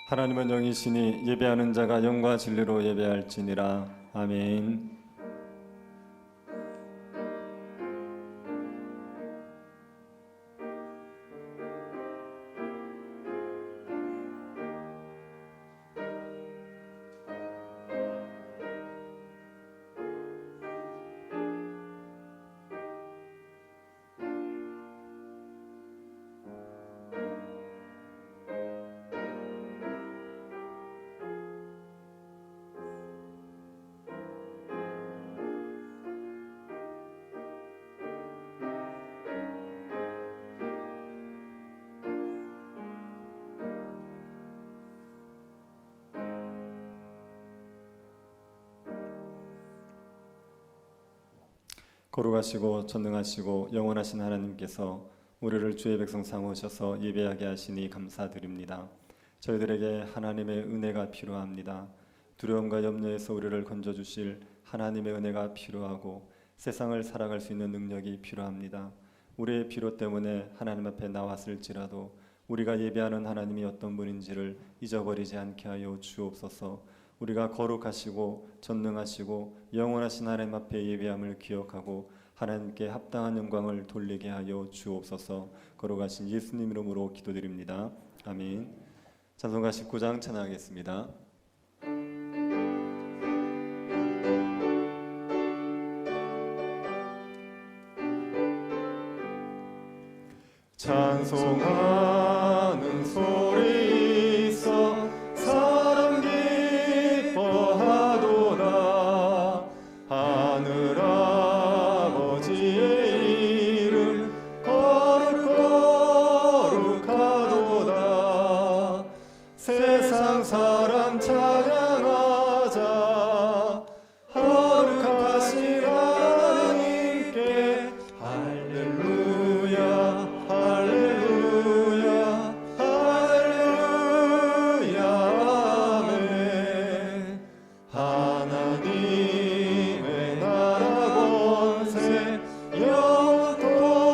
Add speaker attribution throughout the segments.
Speaker 1: 하나님은 영이시니 예배하는 자가 영과 진리로 예배할지니라. 아멘. 거룩하시고 전능하시고 영원하신 하나님께서 우리를 주의 백성 삼으셔서 예배하게 하시니 감사드립니다. 저희들에게 하나님의 은혜가 필요합니다. 두려움과 염려에서 우리를 건져주실 하나님의 은혜가 필요하고 세상을 살아갈 수 있는 능력이 필요합니다. 우리의 필요 때문에 하나님 앞에 나왔을지라도 우리가 예배하는 하나님이 어떤 분인지를 잊어버리지 않게 하여 주옵소서. 우리가 거룩하시고 전능하시고 영원하신 하나님 앞에 예배함을 기억하고 하나님께 합당한 영광을 돌리게 하여 주옵소서. 거룩하신 예수님 이름으로 기도드립니다. 아멘. 찬송가 19장 찬양하겠습니다. 찬송하는 소리 있어 사람 기뻐하도다. 하늘 아버지의 이름 거룩거룩하도다. 세상 사람 찬양하자. 거룩하신 하나님께 할렐루야 할렐루야 할렐루야 아멘. 하나님의 나라 권세 영원토록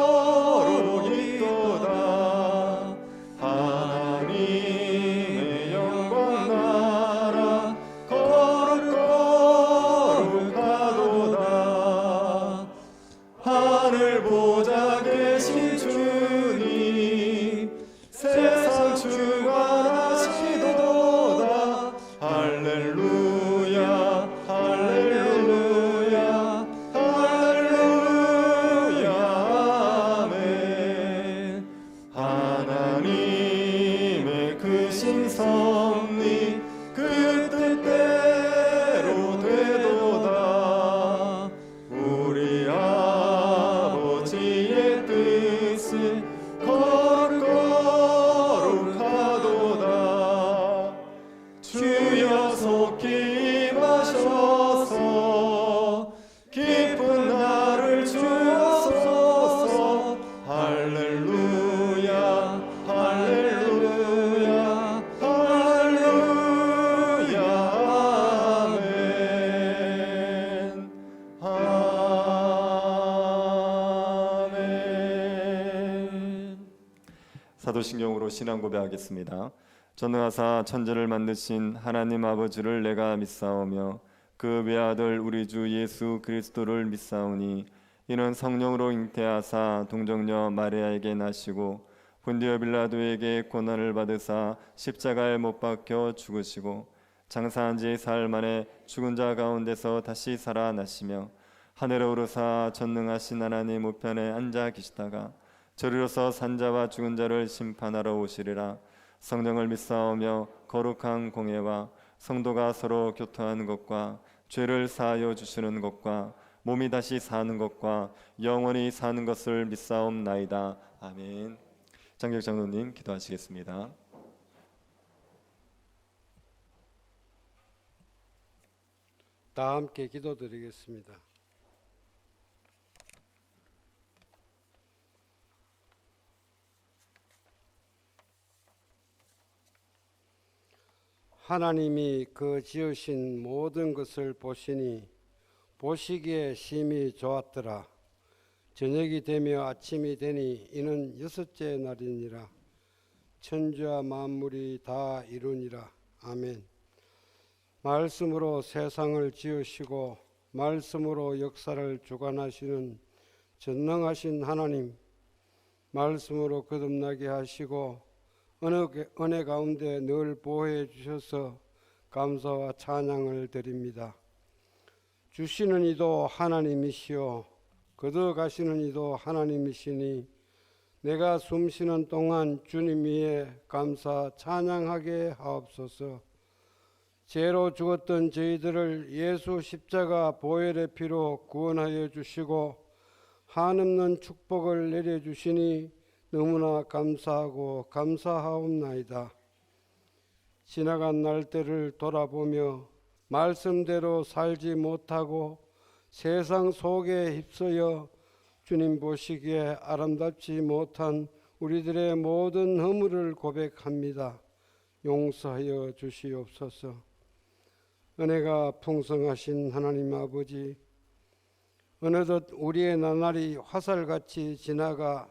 Speaker 1: 있도다. 하나님의 영광 나라 거룩거룩하도다. 하늘 보좌 계신 주님 세상 주관하시도다. 할렐루야 할렐루야 할렐루야 아멘. 하나님의 크신 섭리 그 뜻대로 되도다. 우리 아버지의 뜻은 거룩거룩하도다. 주여 속히 임하셔서 기쁜 날을 주옵소서. 할렐루야 할렐루야 할렐루야 아멘. 아멘. 사도신경으로 신앙 고백하겠습니다. 전능하사 천지를 만드신 하나님 아버지를 내가 믿사오며 그 외아들 우리 주 예수 그리스도를 믿사오니 이는 성령으로 잉태하사 동정녀 마리아에게 나시고 본디오 빌라도에게 고난을 받으사 십자가에 못 박혀 죽으시고 장사한 지 사흘 만에 죽은 자 가운데서 다시 살아나시며 하늘에 오르사 전능하신 하나님 우편에 앉아 계시다가 저리로서 산자와 죽은 자를 심판하러 오시리라. 성령을 믿사오며 거룩한 공예와 성도가 서로 교통하는 것과 죄를 사하여 주시는 것과 몸이 다시 사는 것과 영원히 사는 것을 믿사옵나이다. 아멘. 장경 장로님 기도하시겠습니다.
Speaker 2: 다 함께 기도드리겠습니다. 하나님이 그 지으신 모든 것을 보시니 보시기에 심히 좋았더라. 저녁이 되며 아침이 되니 이는 여섯째 날이니라. 천지와 만물이 다 이루니라. 아멘. 말씀으로 세상을 지으시고 말씀으로 역사를 주관하시는 전능하신 하나님, 말씀으로 거듭나게 하시고 은혜 가운데 늘 보호해 주셔서 감사와 찬양을 드립니다. 주시는 이도 하나님이시요 거둬가시는 이도 하나님이시니 내가 숨쉬는 동안 주님 위에 감사 찬양하게 하옵소서. 죄로 죽었던 저희들을 예수 십자가 보혈의 피로 구원하여 주시고 한없는 축복을 내려주시니 너무나 감사하고 감사하옵나이다. 지나간 날들을 돌아보며 말씀대로 살지 못하고 세상 속에 휩쓰여 주님 보시기에 아름답지 못한 우리들의 모든 허물을 고백합니다. 용서하여 주시옵소서. 은혜가 풍성하신 하나님 아버지, 어느덧 우리의 나날이 화살같이 지나가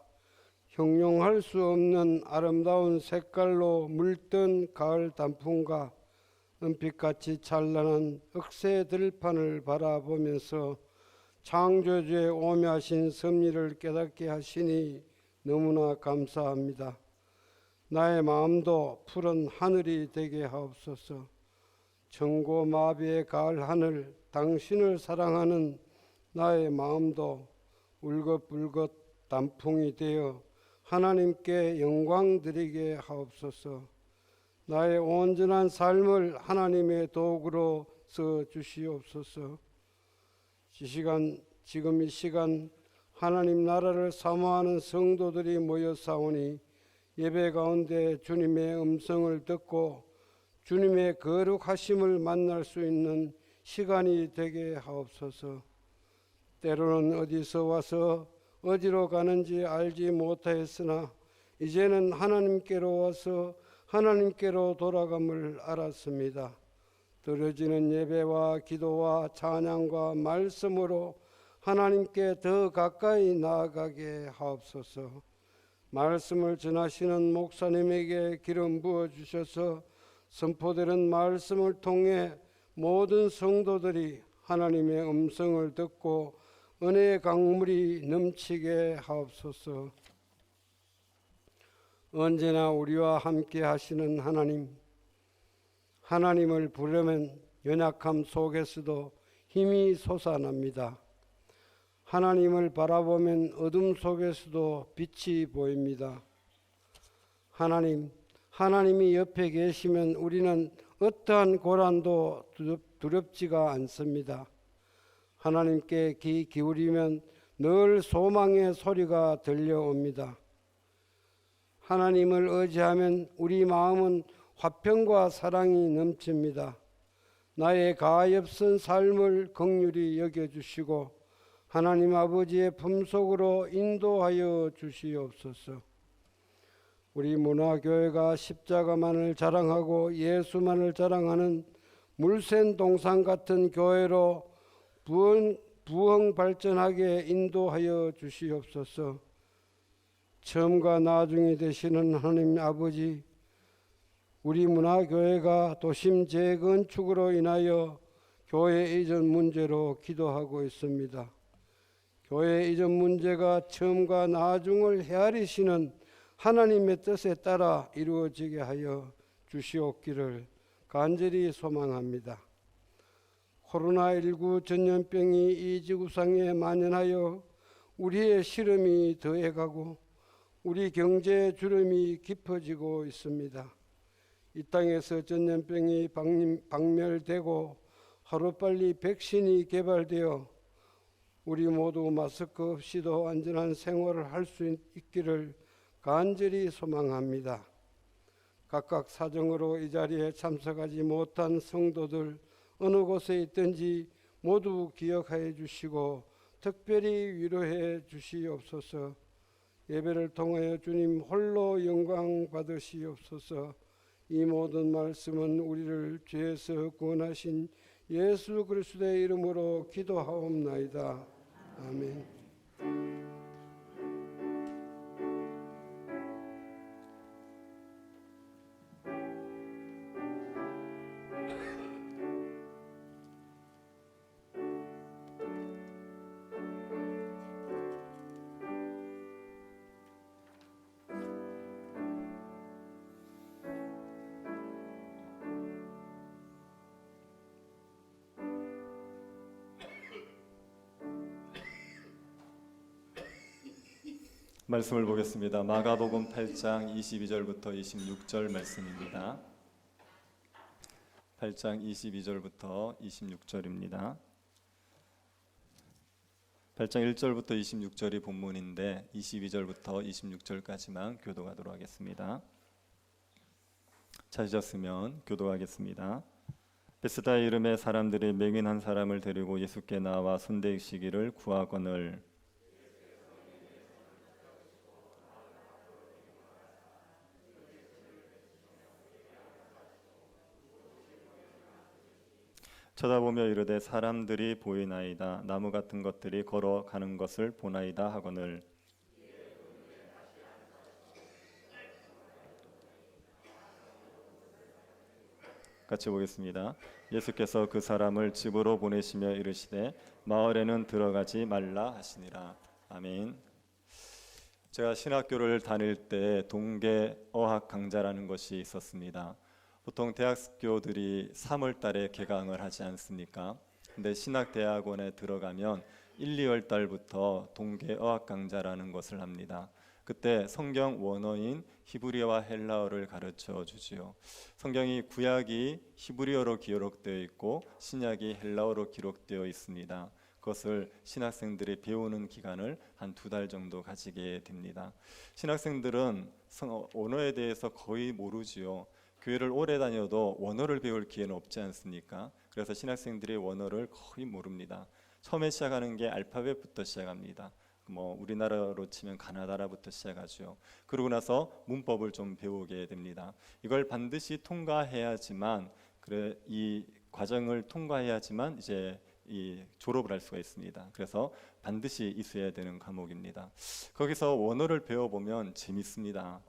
Speaker 2: 형용할 수 없는 아름다운 색깔로 물든 가을 단풍과 은빛같이 찬란한 억새 들판을 바라보면서 창조주의 오묘하신 섭리를 깨닫게 하시니 너무나 감사합니다. 나의 마음도 푸른 하늘이 되게 하옵소서. 청고마비의 가을 하늘, 당신을 사랑하는 나의 마음도 울긋불긋 단풍이 되어 하나님께 영광 드리게 하옵소서. 나의 온전한 삶을 하나님의 도구로 써 주시옵소서. 지금 이 시간 하나님 나라를 사모하는 성도들이 모여 싸우니 예배 가운데 주님의 음성을 듣고 주님의 거룩하심을 만날 수 있는 시간이 되게 하옵소서. 때로는 어디서 와서 어디로 가는지 알지 못하였으나 이제는 하나님께로 와서 하나님께로 돌아감을 알았습니다. 드려지는 예배와 기도와 찬양과 말씀으로 하나님께 더 가까이 나아가게 하옵소서. 말씀을 전하시는 목사님에게 기름 부어 주셔서 선포되는 말씀을 통해 모든 성도들이 하나님의 음성을 듣고 은혜의 강물이 넘치게 하옵소서. 언제나 우리와 함께 하시는 하나님을 부르면 연약함 속에서도 힘이 솟아납니다. 하나님을 바라보면 어둠 속에서도 빛이 보입니다. 하나님이 옆에 계시면 우리는 어떠한 고난도 두렵지가 않습니다. 하나님께 귀 기울이면 늘 소망의 소리가 들려옵니다. 하나님을 의지하면 우리 마음은 화평과 사랑이 넘칩니다. 나의 가엾은 삶을 긍휼히 여겨주시고 하나님 아버지의 품속으로 인도하여 주시옵소서. 우리 문화교회가 십자가만을 자랑하고 예수만을 자랑하는 물샘 동산 같은 교회로 부흥 발전하게 인도하여 주시옵소서. 처음과 나중이 되시는 하나님 아버지, 우리 문화교회가 도심 재건축으로 인하여 교회 이전 문제로 기도하고 있습니다. 교회 이전 문제가 처음과 나중을 헤아리시는 하나님의 뜻에 따라 이루어지게 하여 주시옵기를 간절히 소망합니다. 코로나19 전염병이 이 지구상에 만연하여 우리의 시름이 더해가고 우리 경제의 주름이 깊어지고 있습니다. 이 땅에서 전염병이 박멸되고 하루빨리 백신이 개발되어 우리 모두 마스크 없이도 안전한 생활을 할 수 있기를 간절히 소망합니다. 각각 사정으로 이 자리에 참석하지 못한 성도들 어느 곳에 있든지 모두 기억하여 주시고 특별히 위로해 주시옵소서. 예배를 통하여 주님 홀로 영광 받으시옵소서. 이 모든 말씀은 우리를 죄에서 구원하신 예수 그리스도의 이름으로 기도하옵나이다. 아멘.
Speaker 1: 말씀을 보겠습니다. 마가복음 8장 22절부터 26절 말씀입니다. 8장 22절부터 26절입니다. 8장 1절부터 26절이 본문인데 22절부터 26절까지만 교독하도록 하겠습니다. 찾으셨으면 교독하겠습니다. 베스다 이름의 사람들이 맹인 한 사람을 데리고 예수께 나와 손대시기를 구하거늘 쳐다보며 이르되 사람들이 보이나이다. 나무 같은 것들이 걸어가는 것을 보나이다 하거늘 같이 보겠습니다. 예수께서 그 사람을 집으로 보내시며 이르시되 마을에는 들어가지 말라 하시니라. 아멘. 제가 신학교를 다닐 때 동계 어학 강좌라는 것이 있었습니다. 보통 대학교들이 3월 달에 개강을 하지 않습니까? 근데 신학대학원에 들어가면 1, 2월 달부터 동계 어학 강좌라는 것을 합니다. 그때 성경 원어인 히브리어와 헬라어를 가르쳐 주지요. 성경이 구약이 히브리어로 기록되어 있고 신약이 헬라어로 기록되어 있습니다. 그것을 신학생들이 배우는 기간을 한 2달 정도 가지게 됩니다. 신학생들은 언어에 대해서 거의 모르지요. 교회를 오래 다녀도 원어를 배울 기회는 없지 않습니까? 그래서 신학생들이 원어를 거의 모릅니다. 처음에 시작하는 게 알파벳부터 시작합니다. 우리나라로 치면 가나다라부터 시작하죠. 그러고 나서 문법을 좀 배우게 됩니다. 이걸 반드시 통과해야지만 이 과정을 통과해야지만 이제 이 졸업을 할 수가 있습니다. 그래서 반드시 있어야 되는 과목입니다. 거기서 원어를 배워보면 재밌습니다.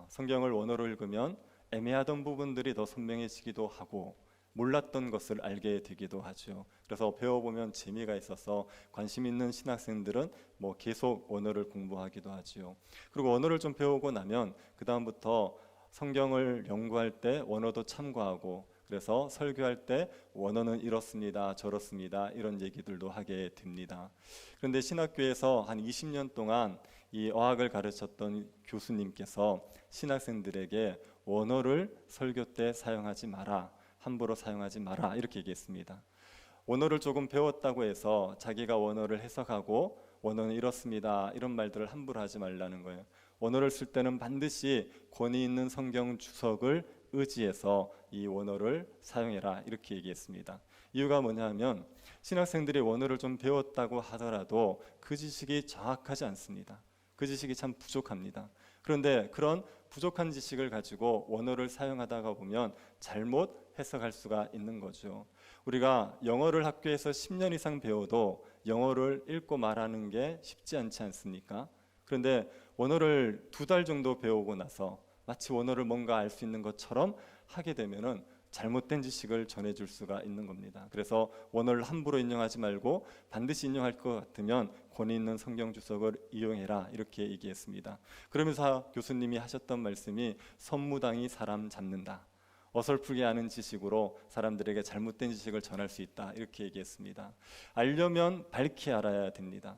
Speaker 1: 성경을 원어로 읽으면 애매하던 부분들이 더 선명해지기도 하고 몰랐던 것을 알게 되기도 하죠. 그래서 배워보면 재미가 있어서 관심 있는 신학생들은 계속 원어를 공부하기도 하지요. 그리고 원어를 좀 배우고 나면 그 다음부터 성경을 연구할 때 원어도 참고하고 그래서 설교할 때 원어는 이렇습니다, 저렇습니다 이런 얘기들도 하게 됩니다. 그런데 신학교에서 한 20년 동안 이 어학을 가르쳤던 교수님께서 신학생들에게 원어를 설교 때 사용하지 마라, 함부로 사용하지 마라 이렇게 얘기했습니다. 원어를 조금 배웠다고 해서 자기가 원어를 해석하고 원어는 이렇습니다 이런 말들을 함부로 하지 말라는 거예요. 원어를 쓸 때는 반드시 권위 있는 성경 주석을 의지해서 이 원어를 사용해라 이렇게 얘기했습니다. 이유가 뭐냐면 신학생들이 원어를 좀 배웠다고 하더라도 그 지식이 정확하지 않습니다. 그 지식이 참 부족합니다. 그런데 그런 부족한 지식을 가지고 원어를 사용하다가 보면 잘못 해석할 수가 있는 거죠. 우리가 영어를 학교에서 10년 이상 배워도 영어를 읽고 말하는 게 쉽지 않지 않습니까? 그런데 원어를 2달 정도 배우고 나서 마치 원어를 뭔가 알 수 있는 것처럼 하게 되면은 잘못된 지식을 전해줄 수가 있는 겁니다. 그래서 원어를 함부로 인용하지 말고 반드시 인용할 것 같으면 권위 있는 성경 주석을 이용해라 이렇게 얘기했습니다. 그러면서 교수님이 하셨던 말씀이 선무당이 사람 잡는다. 어설프게 아는 지식으로 사람들에게 잘못된 지식을 전할 수 있다 이렇게 얘기했습니다. 알려면 밝히 알아야 됩니다.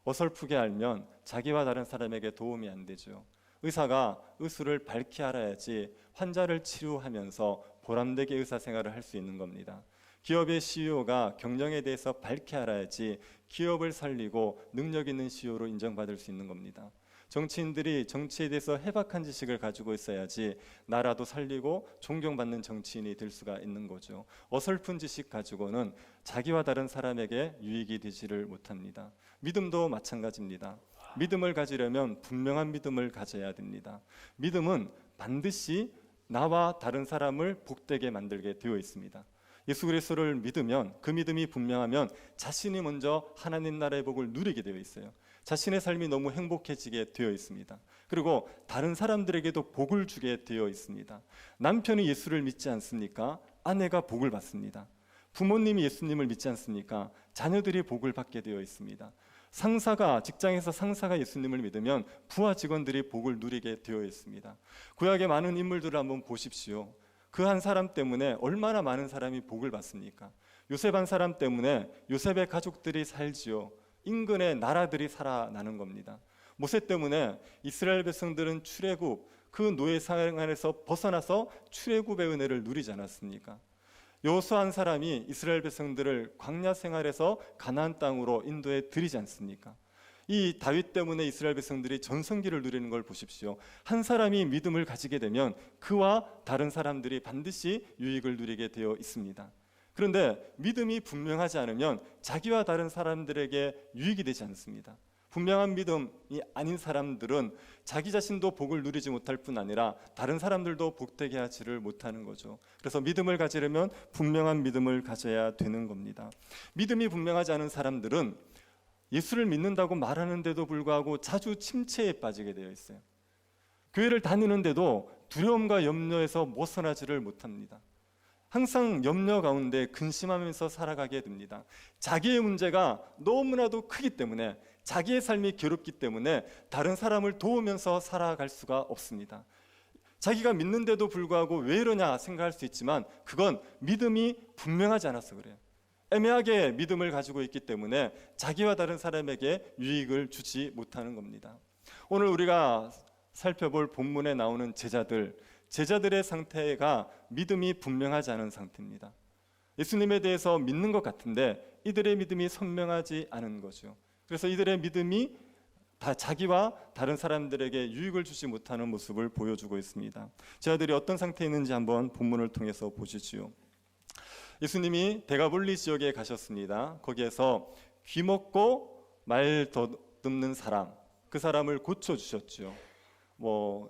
Speaker 1: 어설프게 알면 자기와 다른 사람에게 도움이 안 되죠. 의사가 의술을 밝히 알아야지 환자를 치료하면서 보람되게 의사생활을 할 수 있는 겁니다. 기업의 CEO가 경영에 대해서 밝히 알아야지 기업을 살리고 능력 있는 CEO로 인정받을 수 있는 겁니다. 정치인들이 정치에 대해서 해박한 지식을 가지고 있어야지 나라도 살리고 존경받는 정치인이 될 수가 있는 거죠. 어설픈 지식 가지고는 자기와 다른 사람에게 유익이 되지를 못합니다. 믿음도 마찬가지입니다. 믿음을 가지려면 분명한 믿음을 가져야 됩니다. 믿음은 반드시 나와 다른 사람을 복되게 만들게 되어 있습니다. 예수 그리스도를 믿으면 그 믿음이 분명하면 자신이 먼저 하나님 나라의 복을 누리게 되어 있어요. 자신의 삶이 너무 행복해지게 되어 있습니다. 그리고 다른 사람들에게도 복을 주게 되어 있습니다. 남편이 예수를 믿지 않습니까? 아내가 복을 받습니다. 부모님이 예수님을 믿지 않습니까? 자녀들이 복을 받게 되어 있습니다. 직장에서 상사가 예수님을 믿으면 부하 직원들이 복을 누리게 되어 있습니다. 구약의 많은 인물들을 한번 보십시오. 그 한 사람 때문에 얼마나 많은 사람이 복을 받습니까? 요셉 한 사람 때문에 요셉의 가족들이 살지요. 인근의 나라들이 살아나는 겁니다. 모세 때문에 이스라엘 백성들은 출애굽, 그 노예 생활에서 벗어나서 출애굽의 은혜를 누리지 않았습니까? 여호수아 한 사람이 이스라엘 백성들을 광야 생활에서 가나안 땅으로 인도해 드리지 않습니까? 이 다윗 때문에 이스라엘 백성들이 전성기를 누리는 걸 보십시오. 한 사람이 믿음을 가지게 되면 그와 다른 사람들이 반드시 유익을 누리게 되어 있습니다. 그런데 믿음이 분명하지 않으면 자기와 다른 사람들에게 유익이 되지 않습니다. 분명한 믿음이 아닌 사람들은 자기 자신도 복을 누리지 못할 뿐 아니라 다른 사람들도 복되게 하지를 못하는 거죠. 그래서 믿음을 가지려면 분명한 믿음을 가져야 되는 겁니다. 믿음이 분명하지 않은 사람들은 예수를 믿는다고 말하는데도 불구하고 자주 침체에 빠지게 되어 있어요. 교회를 다니는데도 두려움과 염려에서 벗어나지를 못합니다. 항상 염려 가운데 근심하면서 살아가게 됩니다. 자기의 문제가 너무나도 크기 때문에, 자기의 삶이 괴롭기 때문에 다른 사람을 도우면서 살아갈 수가 없습니다. 자기가 믿는데도 불구하고 왜 이러냐 생각할 수 있지만 그건 믿음이 분명하지 않아서 그래요. 애매하게 믿음을 가지고 있기 때문에 자기와 다른 사람에게 유익을 주지 못하는 겁니다. 오늘 우리가 살펴볼 본문에 나오는 제자들의 상태가 믿음이 분명하지 않은 상태입니다. 예수님에 대해서 믿는 것 같은데 이들의 믿음이 선명하지 않은 거죠. 그래서 이들의 믿음이 다 자기와 다른 사람들에게 유익을 주지 못하는 모습을 보여주고 있습니다. 제자들이 어떤 상태에 있는지 한번 본문을 통해서 보시지요. 예수님이 데가볼리 지역에 가셨습니다. 거기에서 귀먹고 말 더듬는 사람, 그 사람을 고쳐주셨죠.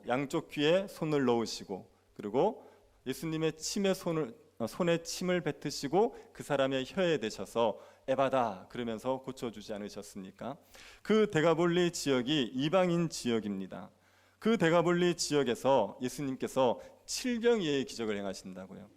Speaker 1: 양쪽 귀에 손을 넣으시고, 그리고 예수님의 손에 침을 뱉으시고 그 사람의 혀에 대셔서 에바다 그러면서 고쳐주지 않으셨습니까? 그 데가볼리 지역이 이방인 지역입니다. 그 데가볼리 지역에서 예수님께서 칠병이의 기적을 행하신다고요.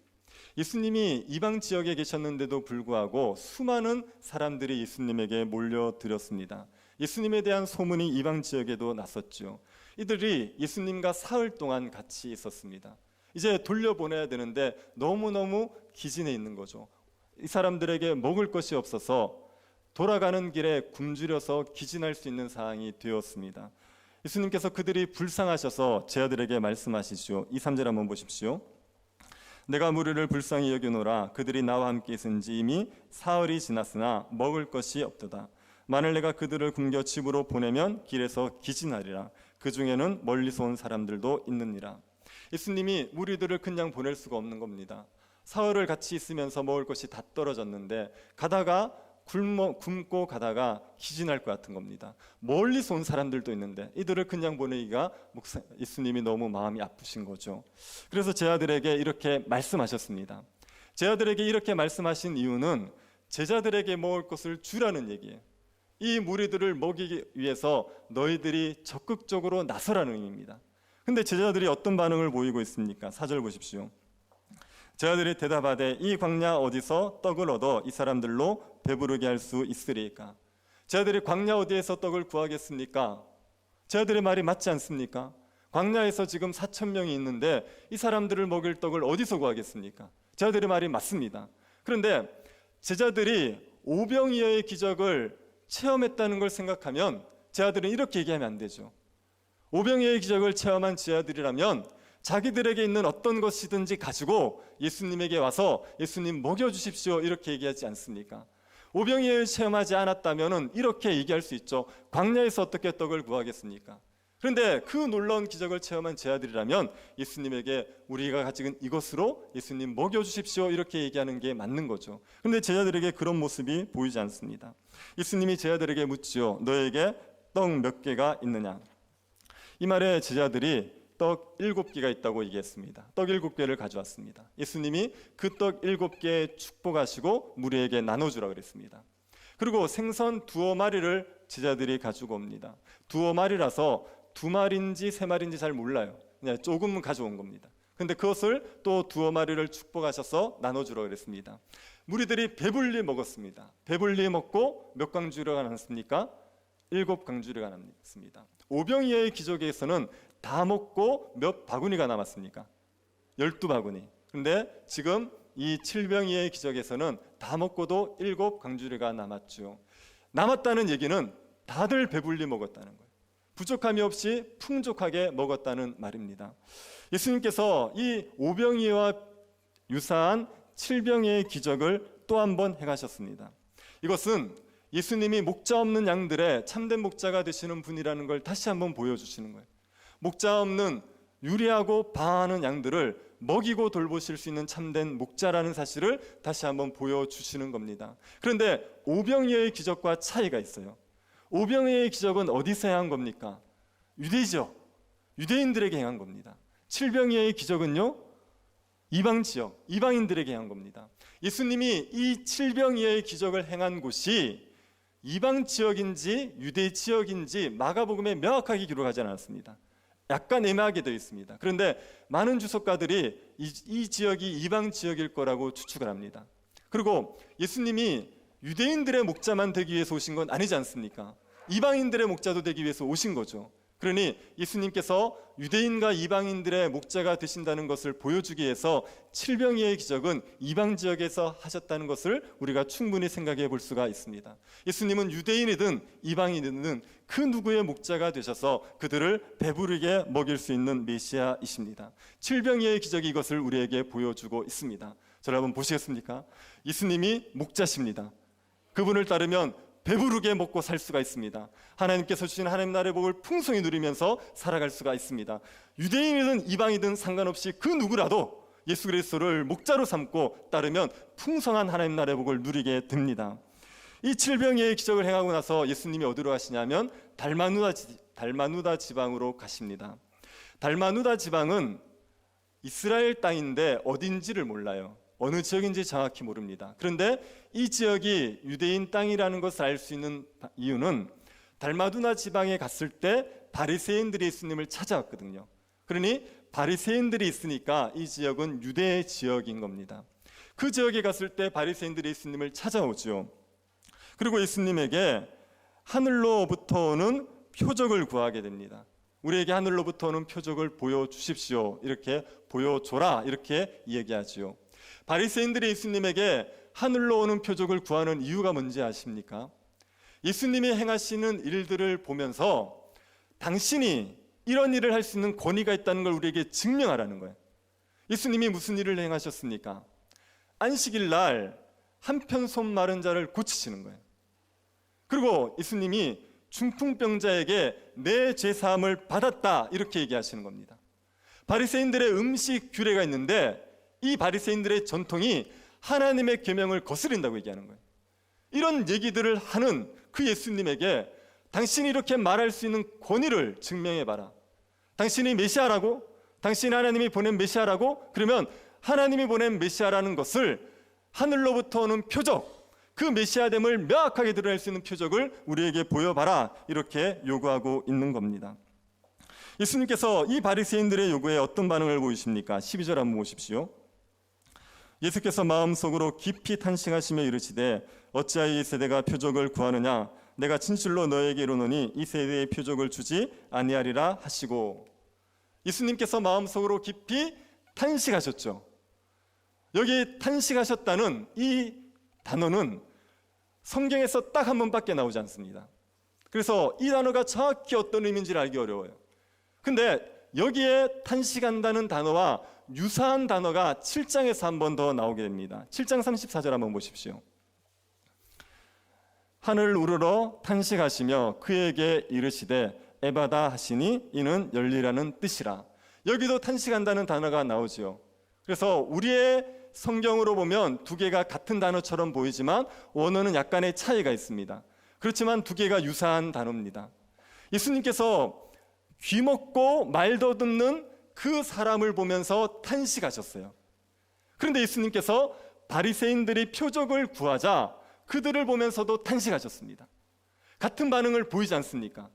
Speaker 1: 예수님이 이방 지역에 계셨는데도 불구하고 수많은 사람들이 예수님에게 몰려들었습니다. 예수님에 대한 소문이 이방 지역에도 났었죠. 이들이 예수님과 사흘 동안 같이 있었습니다. 이제 돌려보내야 되는데 너무너무 기진해 있는 거죠. 이 사람들에게 먹을 것이 없어서 돌아가는 길에 굶주려서 기진할 수 있는 상황이 되었습니다. 예수님께서 그들이 불쌍하셔서 제자들에게 말씀하시죠. 2, 3절 한번 보십시오. 내가 무리를 불쌍히 여기노라. 그들이 나와 함께 있은 지 이미 사흘이 지났으나 먹을 것이 없도다. 만일 내가 그들을 굶겨 집으로 보내면 길에서 기진하리라. 그 중에는 멀리서 온 사람들도 있느니라. 예수님이 무리들을 그냥 보낼 수가 없는 겁니다. 사흘을 같이 있으면서 먹을 것이 다 떨어졌는데 가다가 굶고 가다가 기진할 것 같은 겁니다. 멀리서 온 사람들도 있는데 이들을 그냥 보내기가 예수님이 너무 마음이 아프신 거죠. 그래서 제자들에게 이렇게 말씀하셨습니다. 제자들에게 이렇게 말씀하신 이유는 제자들에게 먹을 것을 주라는 얘기예요. 이 무리들을 먹이기 위해서 너희들이 적극적으로 나서라는 의미입니다. 근데 제자들이 어떤 반응을 보이고 있습니까? 4절 보십시오. 제자들이 대답하되 이 광야 어디서 떡을 얻어 이 사람들로 배부르게 할 수 있으리까? 제자들이 광야 어디에서 떡을 구하겠습니까? 제자들의 말이 맞지 않습니까? 광야에서 지금 4,000명이 있는데 이 사람들을 먹일 떡을 어디서 구하겠습니까? 제자들의 말이 맞습니다. 그런데 제자들이 오병이어의 기적을 체험했다는 걸 생각하면 제자들은 이렇게 얘기하면 안 되죠. 오병이어의 기적을 체험한 제자들이라면 자기들에게 있는 어떤 것이든지 가지고 예수님에게 와서 예수님 먹여주십시오 이렇게 얘기하지 않습니까? 오병이어를 체험하지 않았다면 이렇게 얘기할 수 있죠. 광야에서 어떻게 떡을 구하겠습니까? 그런데 그 놀라운 기적을 체험한 제자들이라면 예수님에게 우리가 가지고 있는 이것으로 예수님 먹여주십시오 이렇게 얘기하는 게 맞는 거죠. 그런데 제자들에게 그런 모습이 보이지 않습니다. 예수님이 제자들에게 묻지요. 너에게 떡 몇 개가 있느냐? 이 말에 제자들이 떡 7개가 있다고 얘기했습니다. 떡 7개를 가져왔습니다. 예수님이 그 떡 7개 축복하시고 무리에게 나눠주라 그랬습니다. 그리고 생선 2마리를 제자들이 가지고 옵니다. 2마리라서 2마리인지 3마리인지 잘 몰라요. 그냥 조금 가져온 겁니다. 근데 그것을 또 2마리를 축복하셔서 나눠주라 그랬습니다. 무리들이 배불리 먹었습니다. 배불리 먹고 몇 강주리가 남았습니까? 7강주리가 남았습니다. 오병이어의 기적에서는 다 먹고 몇 바구니가 남았습니까? 12바구니. 근데 지금 이 칠병이의 기적에서는 다 먹고도 7강주리가 남았죠. 남았다는 얘기는 다들 배불리 먹었다는 거예요. 부족함이 없이 풍족하게 먹었다는 말입니다. 예수님께서 이 오병이어와 유사한 칠병이어의 기적을 또 한 번 행하셨습니다. 이것은 예수님이 목자 없는 양들의 참된 목자가 되시는 분이라는 걸 다시 한번 보여주시는 거예요. 목자 없는 유리하고 방황하는 양들을 먹이고 돌보실 수 있는 참된 목자라는 사실을 다시 한번 보여주시는 겁니다. 그런데 오병이어의 기적과 차이가 있어요. 오병이어의 기적은 어디서 행한 겁니까? 유대지역, 유대인들에게 행한 겁니다. 칠병이어의 기적은요, 이방 지역, 이방인들에게 행한 겁니다. 예수님이 이 칠병이어의 기적을 행한 곳이 이방 지역인지 유대 지역인지 마가복음에 명확하게 기록하지 않았습니다. 약간 애매하게 되어 있습니다. 그런데 많은 주석가들이 이 지역이 이방 지역일 거라고 추측을 합니다. 그리고 예수님이 유대인들의 목자만 되기 위해서 오신 건 아니지 않습니까? 이방인들의 목자도 되기 위해서 오신 거죠. 그러니 예수님께서 유대인과 이방인들의 목자가 되신다는 것을 보여주기 위해서 칠병이어의 기적은 이방 지역에서 하셨다는 것을 우리가 충분히 생각해 볼 수가 있습니다. 예수님은 유대인이든 이방인이든 그 누구의 목자가 되셔서 그들을 배부르게 먹일 수 있는 메시아이십니다. 칠병이어의 기적이 이것을 우리에게 보여주고 있습니다. 자, 여러분 보시겠습니까? 예수님이 목자십니다. 그분을 따르면 배부르게 먹고 살 수가 있습니다. 하나님께서 주신 하나님 나라의 복을 풍성히 누리면서 살아갈 수가 있습니다. 유대인이든 이방이든 상관없이 그 누구라도 예수 그리스도를 목자로 삼고 따르면 풍성한 하나님 나라의 복을 누리게 됩니다. 이 칠병이어의 기적을 행하고 나서 예수님이 어디로 가시냐면 달마누다 지방으로 가십니다. 달마누다 지방은 이스라엘 땅인데 어딘지를 몰라요. 어느 지역인지 정확히 모릅니다. 그런데 이 지역이 유대인 땅이라는 것을 알 수 있는 이유는 달마누다 지방에 갔을 때 바리새인들이 예수님을 찾아왔거든요. 그러니 바리새인들이 있으니까 이 지역은 유대 지역인 겁니다. 그 지역에 갔을 때 바리새인들이 예수님을 찾아오죠. 그리고 예수님에게 하늘로부터 오는 표적을 구하게 됩니다. 우리에게 하늘로부터 오는 표적을 보여주십시오. 이렇게 보여줘라 이렇게 얘기하지요. 바리새인들이 예수님에게 하늘로 오는 표적을 구하는 이유가 뭔지 아십니까? 예수님이 행하시는 일들을 보면서 당신이 이런 일을 할 수 있는 권위가 있다는 걸 우리에게 증명하라는 거예요. 예수님이 무슨 일을 행하셨습니까? 안식일 날 한편 손 마른 자를 고치시는 거예요. 그리고 예수님이 중풍병자에게 내 죄 사함을 받았다 이렇게 얘기하시는 겁니다. 바리새인들의 음식 규례가 있는데 이 바리새인들의 전통이 하나님의 계명을 거스린다고 얘기하는 거예요. 이런 얘기들을 하는 그 예수님에게 당신이 이렇게 말할 수 있는 권위를 증명해봐라. 당신이 메시아라고? 당신이 하나님이 보낸 메시아라고? 그러면 하나님이 보낸 메시아라는 것을 하늘로부터 오는 표적, 그 메시아됨을 명확하게 드러낼 수 있는 표적을 우리에게 보여봐라 이렇게 요구하고 있는 겁니다. 예수님께서 이 바리새인들의 요구에 어떤 반응을 보이십니까? 12절 한번 보십시오. 예수께서 마음속으로 깊이 탄식하시며 이르시되 어찌하여 이 세대가 표적을 구하느냐 내가 진실로 너에게 이르노니 이 세대의 표적을 주지 아니하리라 하시고, 예수님께서 마음속으로 깊이 탄식하셨죠. 여기 탄식하셨다는 이 단어는 성경에서 딱 한 번밖에 나오지 않습니다. 그래서 이 단어가 정확히 어떤 의미인지를 알기 어려워요. 근데 여기에 탄식한다는 단어와 유사한 단어가 7장에서 한 번 더 나오게 됩니다. 7장 34절 한번 보십시오. 하늘 우러러 탄식하시며 그에게 이르시되 에바다 하시니 이는 열리라는 뜻이라. 여기도 탄식한다는 단어가 나오지요. 그래서 우리의 성경으로 보면 두 개가 같은 단어처럼 보이지만 원어는 약간의 차이가 있습니다. 그렇지만 두 개가 유사한 단어입니다. 예수님께서 귀먹고 말 더듬는 그 사람을 보면서 탄식하셨어요. 그런데 예수님께서 바리새인들이 표적을 구하자 그들을 보면서도 탄식하셨습니다. 같은 반응을 보이지 않습니까?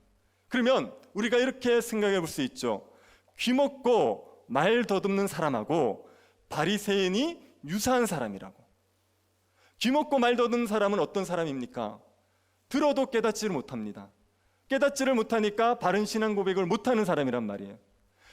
Speaker 1: 그러면 우리가 이렇게 생각해 볼 수 있죠. 귀먹고 말 더듬는 사람하고 바리새인이 유사한 사람이라고. 귀먹고 말 더듬는 사람은 어떤 사람입니까? 들어도 깨닫지를 못합니다. 깨닫지를 못하니까 바른 신앙 고백을 못하는 사람이란 말이에요.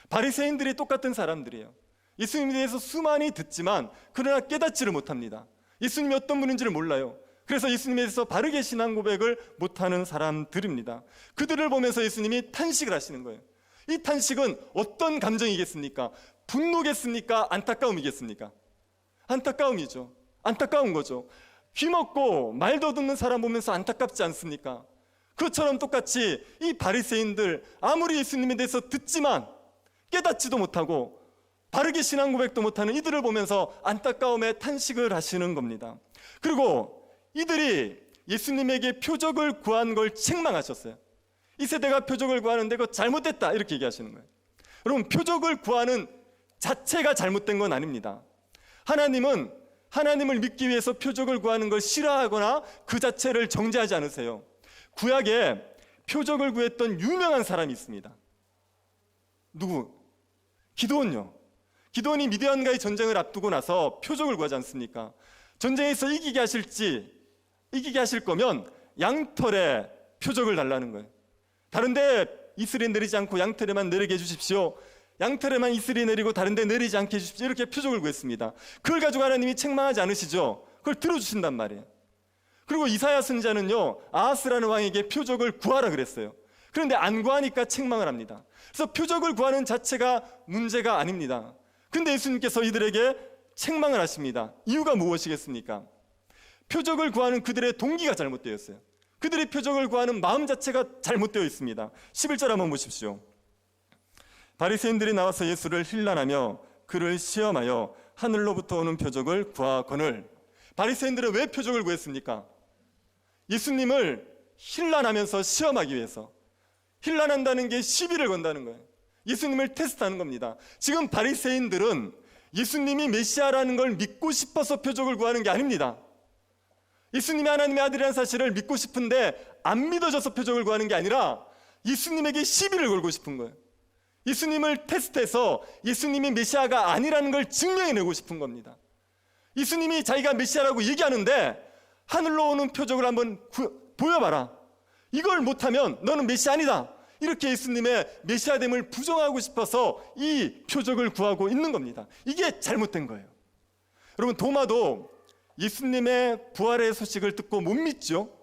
Speaker 1: 바리새인들이 똑같은 사람들이에요. 예수님에 대해서 수많이 듣지만 그러나 깨닫지를 못합니다. 예수님이 어떤 분인지를 몰라요. 그래서 예수님에 대해서 바르게 신앙 고백을 못하는 사람들입니다. 그들을 보면서 예수님이 탄식을 하시는 거예요. 이 탄식은 어떤 감정이겠습니까? 분노겠습니까? 안타까움이겠습니까? 안타까움이죠. 안타까운 거죠. 귀먹고 말도 듣는 사람 보면서 안타깝지 않습니까? 그것처럼 똑같이 이 바리새인들, 아무리 예수님에 대해서 듣지만 깨닫지도 못하고 바르게 신앙 고백도 못하는 이들을 보면서 안타까움에 탄식을 하시는 겁니다. 그리고 이들이 예수님에게 표적을 구한 걸 책망하셨어요. 이 세대가 표적을 구하는데 그거 잘못됐다 이렇게 얘기하시는 거예요. 여러분, 표적을 구하는 자체가 잘못된 건 아닙니다. 하나님은 하나님을 믿기 위해서 표적을 구하는 걸 싫어하거나 그 자체를 정죄하지 않으세요. 구약에 표적을 구했던 유명한 사람이 있습니다. 누구? 기드온요. 기드온이 미디안과의 전쟁을 앞두고 나서 표적을 구하지 않습니까? 전쟁에서 이기게 하실 거면 양털에 표적을 달라는 거예요. 다른데 이슬이 내리지 않고 양털에만 내리게 해주십시오. 양털에만 이슬이 내리고 다른데 내리지 않게 해주십시오. 이렇게 표적을 구했습니다. 그걸 가지고 하나님이 책망하지 않으시죠? 그걸 들어주신단 말이에요. 그리고 이사야 선지자는요, 아하스라는 왕에게 표적을 구하라 그랬어요. 그런데 안 구하니까 책망을 합니다. 그래서 표적을 구하는 자체가 문제가 아닙니다. 근데 예수님께서 이들에게 책망을 하십니다. 이유가 무엇이겠습니까? 표적을 구하는 그들의 동기가 잘못되어 있어요. 그들의 표적을 구하는 마음 자체가 잘못되어 있습니다. 11절 한번 보십시오. 바리새인들이 나와서 예수를 힐난하며 그를 시험하여 하늘로부터 오는 표적을 구하거늘. 바리새인들은 왜 표적을 구했습니까? 예수님을 힐난하면서 시험하기 위해서. 힐난한다는 게 시비를 건다는 거예요. 예수님을 테스트하는 겁니다. 지금 바리새인들은 예수님이 메시아라는 걸 믿고 싶어서 표적을 구하는 게 아닙니다. 예수님이 하나님의 아들이라는 사실을 믿고 싶은데 안 믿어져서 표적을 구하는 게 아니라 예수님에게 시비를 걸고 싶은 거예요. 예수님을 테스트해서 예수님이 메시아가 아니라는 걸 증명해내고 싶은 겁니다. 예수님이 자기가 메시아라고 얘기하는데 하늘로 오는 표적을 한번 보여봐라. 이걸 못하면 너는 메시아 아니다. 이렇게 예수님의 메시아됨을 부정하고 싶어서 이 표적을 구하고 있는 겁니다. 이게 잘못된 거예요. 여러분, 도마도 예수님의 부활의 소식을 듣고 못 믿죠.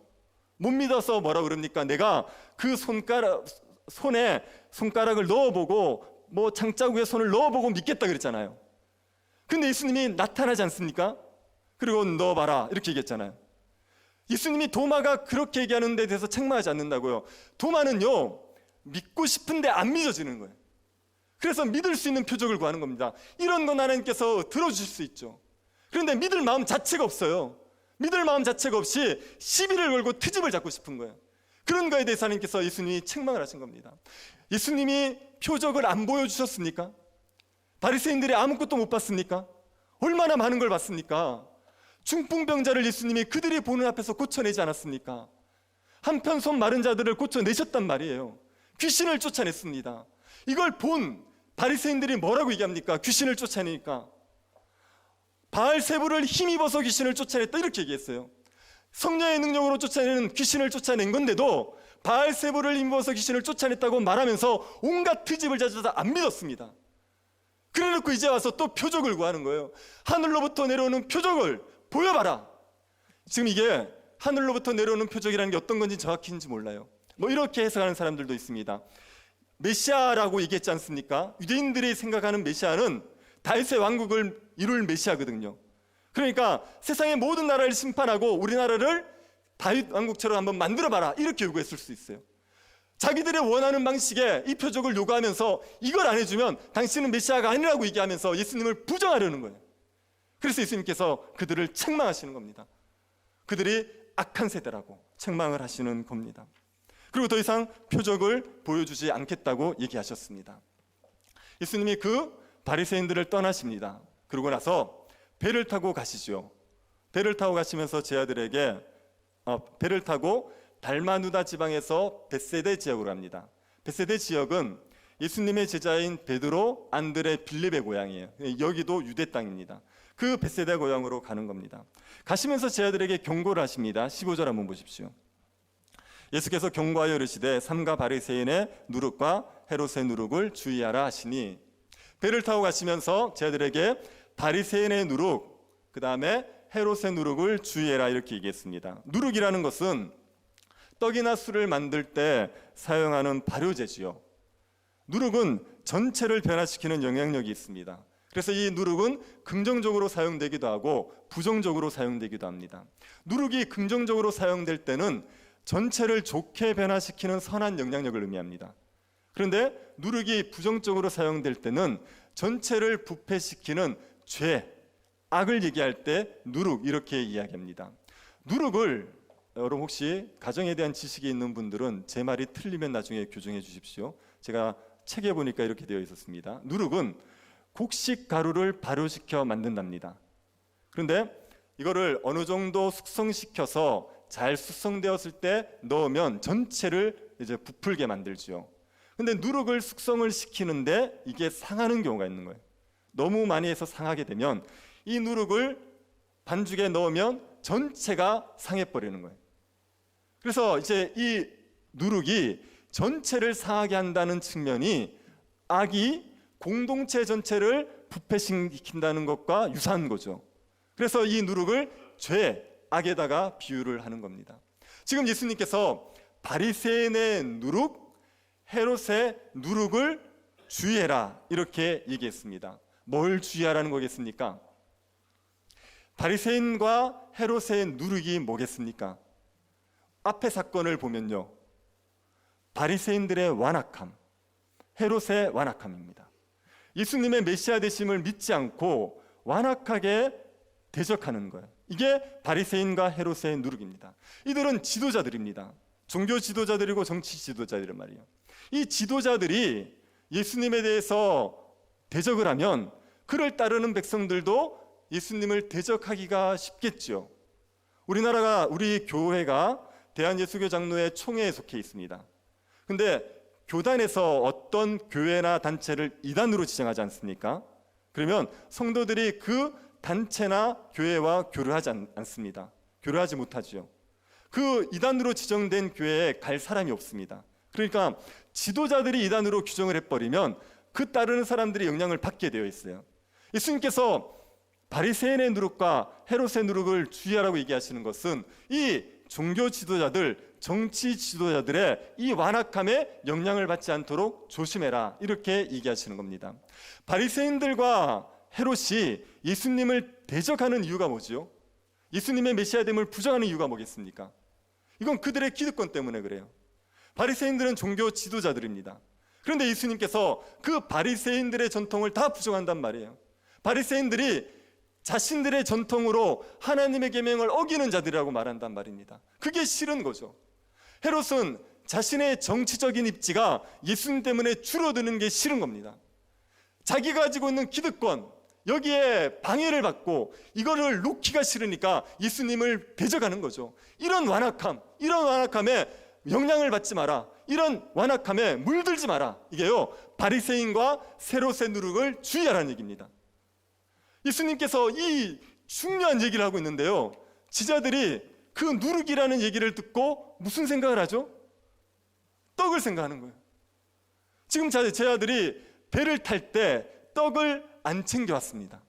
Speaker 1: 못 믿어서 뭐라 그럽니까? 내가 그 손에 손가락을 넣어보고 뭐 장자국에 손을 넣어보고 믿겠다 그랬잖아요. 근데 예수님이 나타나지 않습니까? 그리고 넣어봐라 이렇게 얘기했잖아요. 예수님이 도마가 그렇게 얘기하는 데 대해서 책망하지 않는다고요. 도마는요, 믿고 싶은데 안 믿어지는 거예요. 그래서 믿을 수 있는 표적을 구하는 겁니다. 이런 건 하나님께서 들어주실 수 있죠. 그런데 믿을 마음 자체가 없어요. 믿을 마음 자체가 없이 시비를 걸고 트집을 잡고 싶은 거예요. 그런 거에 대해서 하나님께서 예수님이 책망을 하신 겁니다. 예수님이 표적을 안 보여주셨습니까? 바리새인들이 아무것도 못 봤습니까? 얼마나 많은 걸 봤습니까? 중풍병자를 예수님이 그들이 보는 앞에서 고쳐내지 않았습니까? 한편 손 마른 자들을 고쳐내셨단 말이에요. 귀신을 쫓아냈습니다. 이걸 본 바리새인들이 뭐라고 얘기합니까? 귀신을 쫓아내니까 바알세부를 힘입어서 귀신을 쫓아냈다 이렇게 얘기했어요. 성령의 능력으로 쫓아내는 귀신을 쫓아낸 건데도 바알세부를 힘입어서 귀신을 쫓아냈다고 말하면서 온갖 트집을 찾아서 안 믿었습니다. 그래놓고 이제 와서 또 표적을 구하는 거예요. 하늘로부터 내려오는 표적을 보여봐라. 지금 이게 하늘로부터 내려오는 표적이라는 게 어떤 건지 정확히인지 몰라요. 뭐 이렇게 해석하는 사람들도 있습니다. 메시아라고 얘기했지 않습니까? 유대인들이 생각하는 메시아는 다윗의 왕국을 이룰 메시아거든요. 그러니까 세상의 모든 나라를 심판하고 우리나라를 다윗 왕국처럼 한번 만들어봐라 이렇게 요구했을 수 있어요. 자기들의 원하는 방식의 이 표적을 요구하면서 이걸 안 해주면 당신은 메시아가 아니라고 얘기하면서 예수님을 부정하려는 거예요. 그래서 예수님께서 그들을 책망하시는 겁니다. 그들이 악한 세대라고 책망을 하시는 겁니다. 그리고 더 이상 표적을 보여주지 않겠다고 얘기하셨습니다. 예수님이 그 바리새인들을 떠나십니다. 그러고 나서 배를 타고 가시죠. 배를 타고 가시면서 제 아들에게 배를 타고 달마누다 지방에서 벳세대 지역으로 갑니다. 벳세대 지역은 예수님의 제자인 베드로, 안드레, 빌립의 고향이에요. 여기도 유대 땅입니다. 그 벳세대 고향으로 가는 겁니다. 가시면서 제 아들에게 경고를 하십니다. 15절 한번 보십시오. 예수께서 경고하여 이르시되 삼가 바리새인의 누룩과 헤롯의 누룩을 주의하라 하시니, 배를 타고 가시면서 제 아들에게 바리새인의 누룩, 그 다음에 헤롯의 누룩을 주의해라 이렇게 얘기했습니다. 누룩이라는 것은 떡이나 술을 만들 때 사용하는 발효제지요. 누룩은 전체를 변화시키는 영향력이 있습니다. 그래서 이 누룩은 긍정적으로 사용되기도 하고 부정적으로 사용되기도 합니다. 누룩이 긍정적으로 사용될 때는 전체를 좋게 변화시키는 선한 영향력을 의미합니다. 그런데 누룩이 부정적으로 사용될 때는 전체를 부패시키는 죄, 악을 얘기할 때 누룩 이렇게 이야기합니다. 누룩을 여러분 혹시 가정에 대한 지식이 있는 분들은 제 말이 틀리면 나중에 교정해 주십시오. 제가 책에 보니까 이렇게 되어 있었습니다. 누룩은 곡식 가루를 발효시켜 만든답니다. 그런데 이거를 어느 정도 숙성시켜서 잘 숙성되었을 때 넣으면 전체를 이제 부풀게 만들죠. 근데 누룩을 숙성을 시키는데 이게 상하는 경우가 있는 거예요. 너무 많이 해서 상하게 되면 이 누룩을 반죽에 넣으면 전체가 상해버리는 거예요. 그래서 이제 이 누룩이 전체를 상하게 한다는 측면이 악이 공동체 전체를 부패시킨다는 것과 유사한 거죠. 그래서 이 누룩을 죄, 악에다가 비유를 하는 겁니다. 지금 예수님께서 바리새인의 누룩, 헤롯의 누룩을 주의해라 이렇게 얘기했습니다. 뭘 주의하라는 거겠습니까? 바리새인과 헤롯의 누룩이 뭐겠습니까? 앞에 사건을 보면요, 바리새인들의 완악함, 헤롯의 완악함입니다. 예수님의 메시아 되심을 믿지 않고 완악하게 대적하는 거예요. 이게 바리새인과 헤롯의 누룩입니다. 이들은 지도자들입니다. 종교 지도자들이고 정치 지도자들이란 말이에요. 이 지도자들이 예수님에 대해서 대적을 하면 그를 따르는 백성들도 예수님을 대적하기가 쉽겠죠. 우리 교회가 대한예수교 장로회 총회에 속해 있습니다. 근데 교단에서 어떤 교회나 단체를 이단으로 지정하지 않습니까? 그러면 성도들이 그 단체나 교회와 교류하지 않습니다. 교류하지 못하죠. 그 이단으로 지정된 교회에 갈 사람이 없습니다. 그러니까 지도자들이 이단으로 규정을 해버리면 그 따르는 사람들이 영향을 받게 되어 있어요. 예수님께서 바리새인의 누룩과 헤롯의 누룩을 주의하라고 얘기하시는 것은 이 종교 지도자들, 정치 지도자들의 이 완악함에 영향을 받지 않도록 조심해라 이렇게 얘기하시는 겁니다. 바리새인들과 헤롯이 예수님을 대적하는 이유가 뭐죠? 예수님의 메시아됨을 부정하는 이유가 뭐겠습니까? 이건 그들의 기득권 때문에 그래요. 바리새인들은 종교 지도자들입니다. 그런데 예수님께서 그 바리새인들의 전통을 다 부정한단 말이에요. 바리새인들이 자신들의 전통으로 하나님의 계명을 어기는 자들이라고 말한단 말입니다. 그게 싫은 거죠. 헤롯은 자신의 정치적인 입지가 예수님 때문에 줄어드는 게 싫은 겁니다. 자기가 가지고 있는 기득권, 여기에 방해를 받고 이거를 놓기가 싫으니까 예수님을 대적하는 거죠. 이런 완악함에 영향을 받지 마라. 이런 완악함에 물들지 마라. 이게요, 바리새인과 헤롯의 누룩을 주의하라는 얘기입니다. 예수님께서 이 중요한 얘기를 하고 있는데요, 지자들이 그 누룩이라는 얘기를 듣고 무슨 생각을 하죠? 떡을 생각하는 거예요. 지금 제 아들이 배를 탈 때 떡을 안 챙겨왔습니다.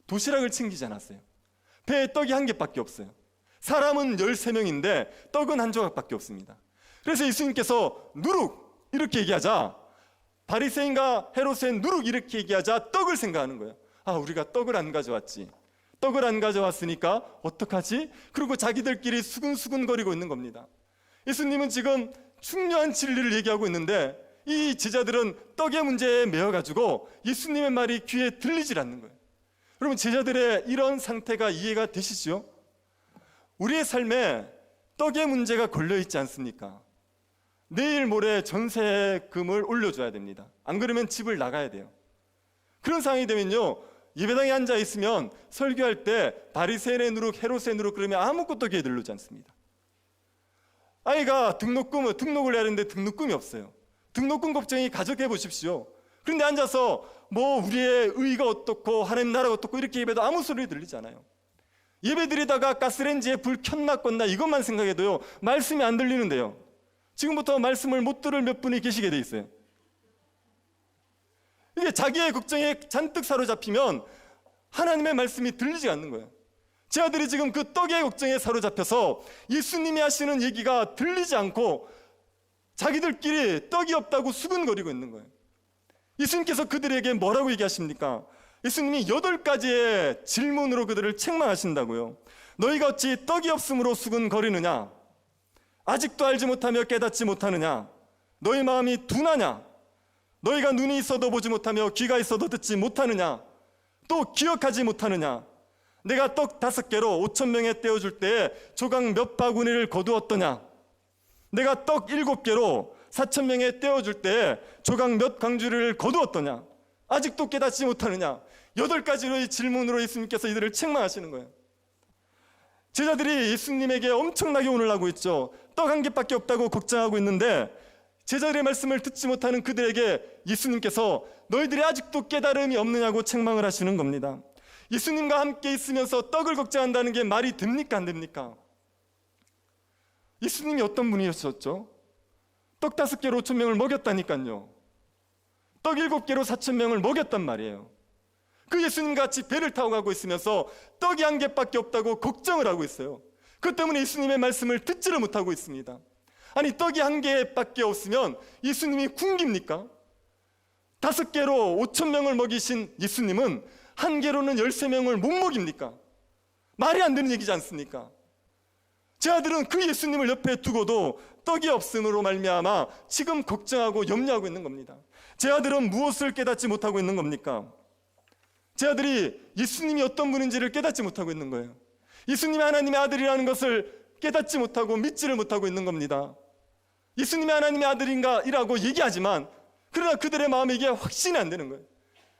Speaker 1: 도시락을 챙기지 않았어요. 배에 떡이 한 개밖에 없어요. 사람은 13명인데 떡은 한 조각밖에 없습니다. 그래서 예수님께서 누룩 이렇게 얘기하자, 바리새인과 헤롯의 누룩 이렇게 얘기하자 떡을 생각하는 거예요. 아, 우리가 떡을 안 가져왔지. 떡을 안 가져왔으니까 어떡하지? 그리고 자기들끼리 수근수근거리고 있는 겁니다. 예수님은 지금 중요한 진리를 얘기하고 있는데 이 제자들은 떡의 문제에 매여가지고 예수님의 말이 귀에 들리질 않는 거예요. 여러분, 제자들의 이런 상태가 이해가 되시죠? 우리의 삶에 떡의 문제가 걸려있지 않습니까? 내일 모레 전세금을 올려줘야 됩니다. 안 그러면 집을 나가야 돼요. 그런 상황이 되면요, 예배당에 앉아 있으면 설교할 때 바리새인의 누룩, 헤롯의 누룩 그러면 아무것도 귀에 들리지 않습니다. 아이가 등록금을 해야 하는데 등록금이 없어요. 등록금 걱정이 가족해 보십시오. 그런데 앉아서 뭐 우리의 의가 어떻고 하나님 나라가 어떻고 이렇게 예배도 아무 소리 들리지 않아요. 예배 드리다가 가스레인지에 불 켰나 껐나 이것만 생각해도요, 말씀이 안 들리는데요, 지금부터 말씀을 못 들을 몇 분이 계시게 돼 있어요. 이게 자기의 걱정에 잔뜩 사로잡히면 하나님의 말씀이 들리지 않는 거예요. 제 아들이 지금 그 떡의 걱정에 사로잡혀서 예수님이 하시는 얘기가 들리지 않고 자기들끼리 떡이 없다고 수근거리고 있는 거예요. 예수님께서 그들에게 뭐라고 얘기하십니까? 예수님이 8가지의 질문으로 그들을 책망하신다고요. 너희가 어찌 떡이 없음으로 수근거리느냐? 아직도 알지 못하며 깨닫지 못하느냐? 너희 마음이 둔하냐? 너희가 눈이 있어도 보지 못하며 귀가 있어도 듣지 못하느냐? 또 기억하지 못하느냐? 내가 떡 5개로 5,000명에 떼어줄 때에 조각 몇 바구니를 거두었더냐? 내가 떡 7개로 4,000명에 떼어줄 때에 조각 몇 광주리를 거두었더냐? 아직도 깨닫지 못하느냐? 8가지의 질문으로 예수님께서 이들을 책망하시는 거예요. 제자들이 예수님에게 엄청나게 혼을하고 있죠. 떡 1개밖에 없다고 걱정하고 있는데 제자들의 말씀을 듣지 못하는 그들에게 예수님께서 너희들이 아직도 깨달음이 없느냐고 책망을 하시는 겁니다. 예수님과 함께 있으면서 떡을 걱정한다는 게 말이 됩니까 안 됩니까? 예수님이 어떤 분이셨죠? 떡 5개로 5,000명을 먹였다니까요. 떡 7개로 4,000명을 먹였단 말이에요. 그 예수님 같이 배를 타고 가고 있으면서 떡이 1개밖에 없다고 걱정을 하고 있어요. 그것 때문에 예수님의 말씀을 듣지를 못하고 있습니다. 아니 떡이 1개밖에 없으면 예수님이 굶깁니까? 5개로 5,000명을 먹이신 예수님은 1개로는 13명을 못 먹입니까? 말이 안 되는 얘기지 않습니까? 제 아들은 그 예수님을 옆에 두고도 떡이 없음으로 말미암아 지금 걱정하고 염려하고 있는 겁니다. 제 아들은 무엇을 깨닫지 못하고 있는 겁니까? 제 아들이 예수님이 어떤 분인지를 깨닫지 못하고 있는 거예요. 예수님이 하나님의 아들이라는 것을 깨닫지 못하고 믿지를 못하고 있는 겁니다. 예수님이 하나님의 아들인가이라고 얘기하지만 그러나 그들의 마음에 이게 확신이 안 되는 거예요.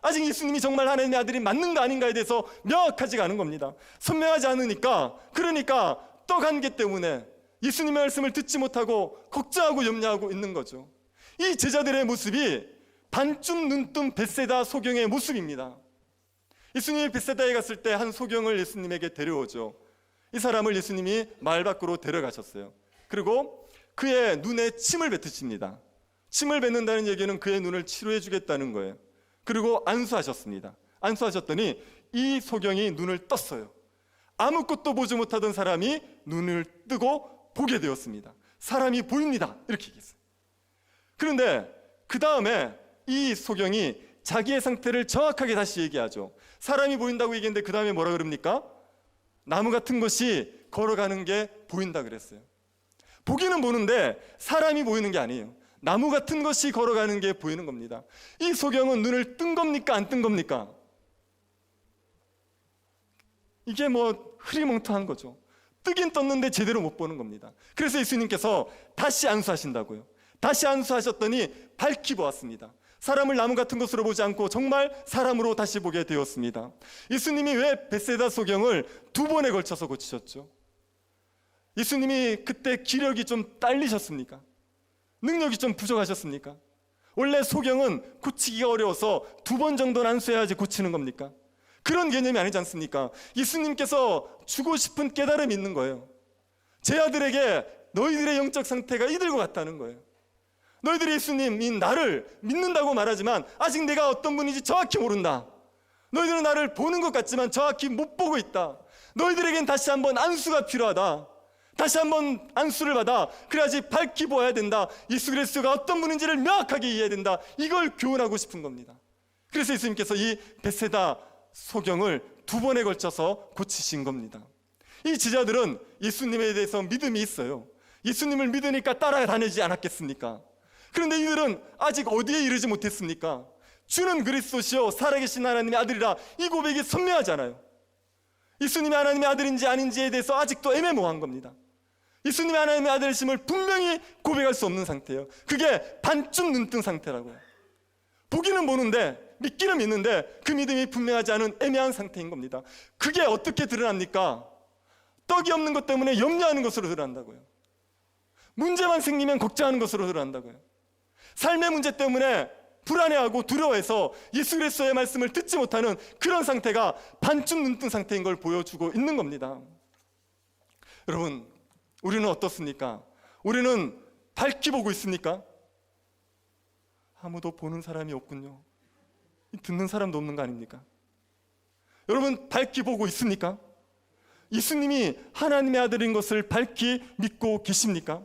Speaker 1: 아직 예수님이 정말 하나님의 아들이 맞는가 아닌가에 대해서 명확하지가 않은 겁니다. 선명하지 않으니까 그러니까 떡 1개 때문에 예수님의 말씀을 듣지 못하고 걱정하고 염려하고 있는 거죠. 이 제자들의 모습이 반쯤 눈뜬 벳세다 소경의 모습입니다. 예수님이 벳세다에 갔을 때 한 소경을 예수님에게 데려오죠. 이 사람을 예수님이 마을 밖으로 데려가셨어요. 그리고 그의 눈에 침을 뱉으십니다. 침을 뱉는다는 얘기는 그의 눈을 치료해 주겠다는 거예요. 그리고 안수하셨습니다. 안수하셨더니 이 소경이 눈을 떴어요. 아무것도 보지 못하던 사람이 눈을 뜨고 보게 되었습니다. 사람이 보입니다. 이렇게 얘기했어요. 그런데 그 다음에 이 소경이 자기의 상태를 정확하게 다시 얘기하죠. 사람이 보인다고 얘기했는데 그 다음에 뭐라 그럽니까? 나무 같은 것이 걸어가는 게 보인다 그랬어요. 보기는 보는데 사람이 보이는 게 아니에요. 나무 같은 것이 걸어가는 게 보이는 겁니다. 이 소경은 눈을 뜬 겁니까 안 뜬 겁니까? 이게 뭐 흐리멍텅한 거죠. 뜨긴 떴는데 제대로 못 보는 겁니다. 그래서 예수님께서 다시 안수하신다고요. 다시 안수하셨더니 밝히 보았습니다. 사람을 나무 같은 것으로 보지 않고 정말 사람으로 다시 보게 되었습니다. 예수님이 왜 벳세다 소경을 2번에 걸쳐서 고치셨죠? 예수님이 그때 기력이 좀 딸리셨습니까? 능력이 좀 부족하셨습니까? 원래 소경은 고치기가 어려워서 2번 정도는 안수해야지 고치는 겁니까? 그런 개념이 아니지 않습니까? 예수님께서 주고 싶은 깨달음이 있는 거예요. 제 아들에게 너희들의 영적 상태가 이들과 같다는 거예요. 너희들이 예수님이 나를 믿는다고 말하지만 아직 내가 어떤 분인지 정확히 모른다. 너희들은 나를 보는 것 같지만 정확히 못 보고 있다. 너희들에겐 다시 한번 안수가 필요하다. 다시 한번 안수를 받아 그래야지 밝히 보아야 된다. 예수 그리스도가 어떤 분인지를 명확하게 이해해야 된다. 이걸 교훈하고 싶은 겁니다. 그래서 예수님께서 이 벳세다 소경을 2번에 걸쳐서 고치신 겁니다. 이 제자들은 예수님에 대해서 믿음이 있어요. 예수님을 믿으니까 따라다니지 않았겠습니까? 그런데 이들은 아직 어디에 이르지 못했습니까? 주는 그리스도시요 살아계신 하나님의 아들이라 이 고백이 선명하잖아요. 예수님이 하나님의 아들인지 아닌지에 대해서 아직도 애매모호한 겁니다. 예수님이 하나님의 아들이심을 분명히 고백할 수 없는 상태예요. 그게 반쯤 눈뜬 상태라고요. 보기는 보는데 믿기는 믿는데 그 믿음이 분명하지 않은 애매한 상태인 겁니다. 그게 어떻게 드러납니까? 떡이 없는 것 때문에 염려하는 것으로 드러난다고요. 문제만 생기면 걱정하는 것으로 드러난다고요. 삶의 문제 때문에 불안해하고 두려워해서 예수 그리스도의 말씀을 듣지 못하는 그런 상태가 반쯤 눈뜬 상태인 걸 보여주고 있는 겁니다. 여러분, 우리는 어떻습니까? 우리는 밝히 보고 있습니까? 아무도 보는 사람이 없군요. 듣는 사람도 없는 거 아닙니까? 여러분, 밝히 보고 있습니까? 예수님이 하나님의 아들인 것을 밝히 믿고 계십니까?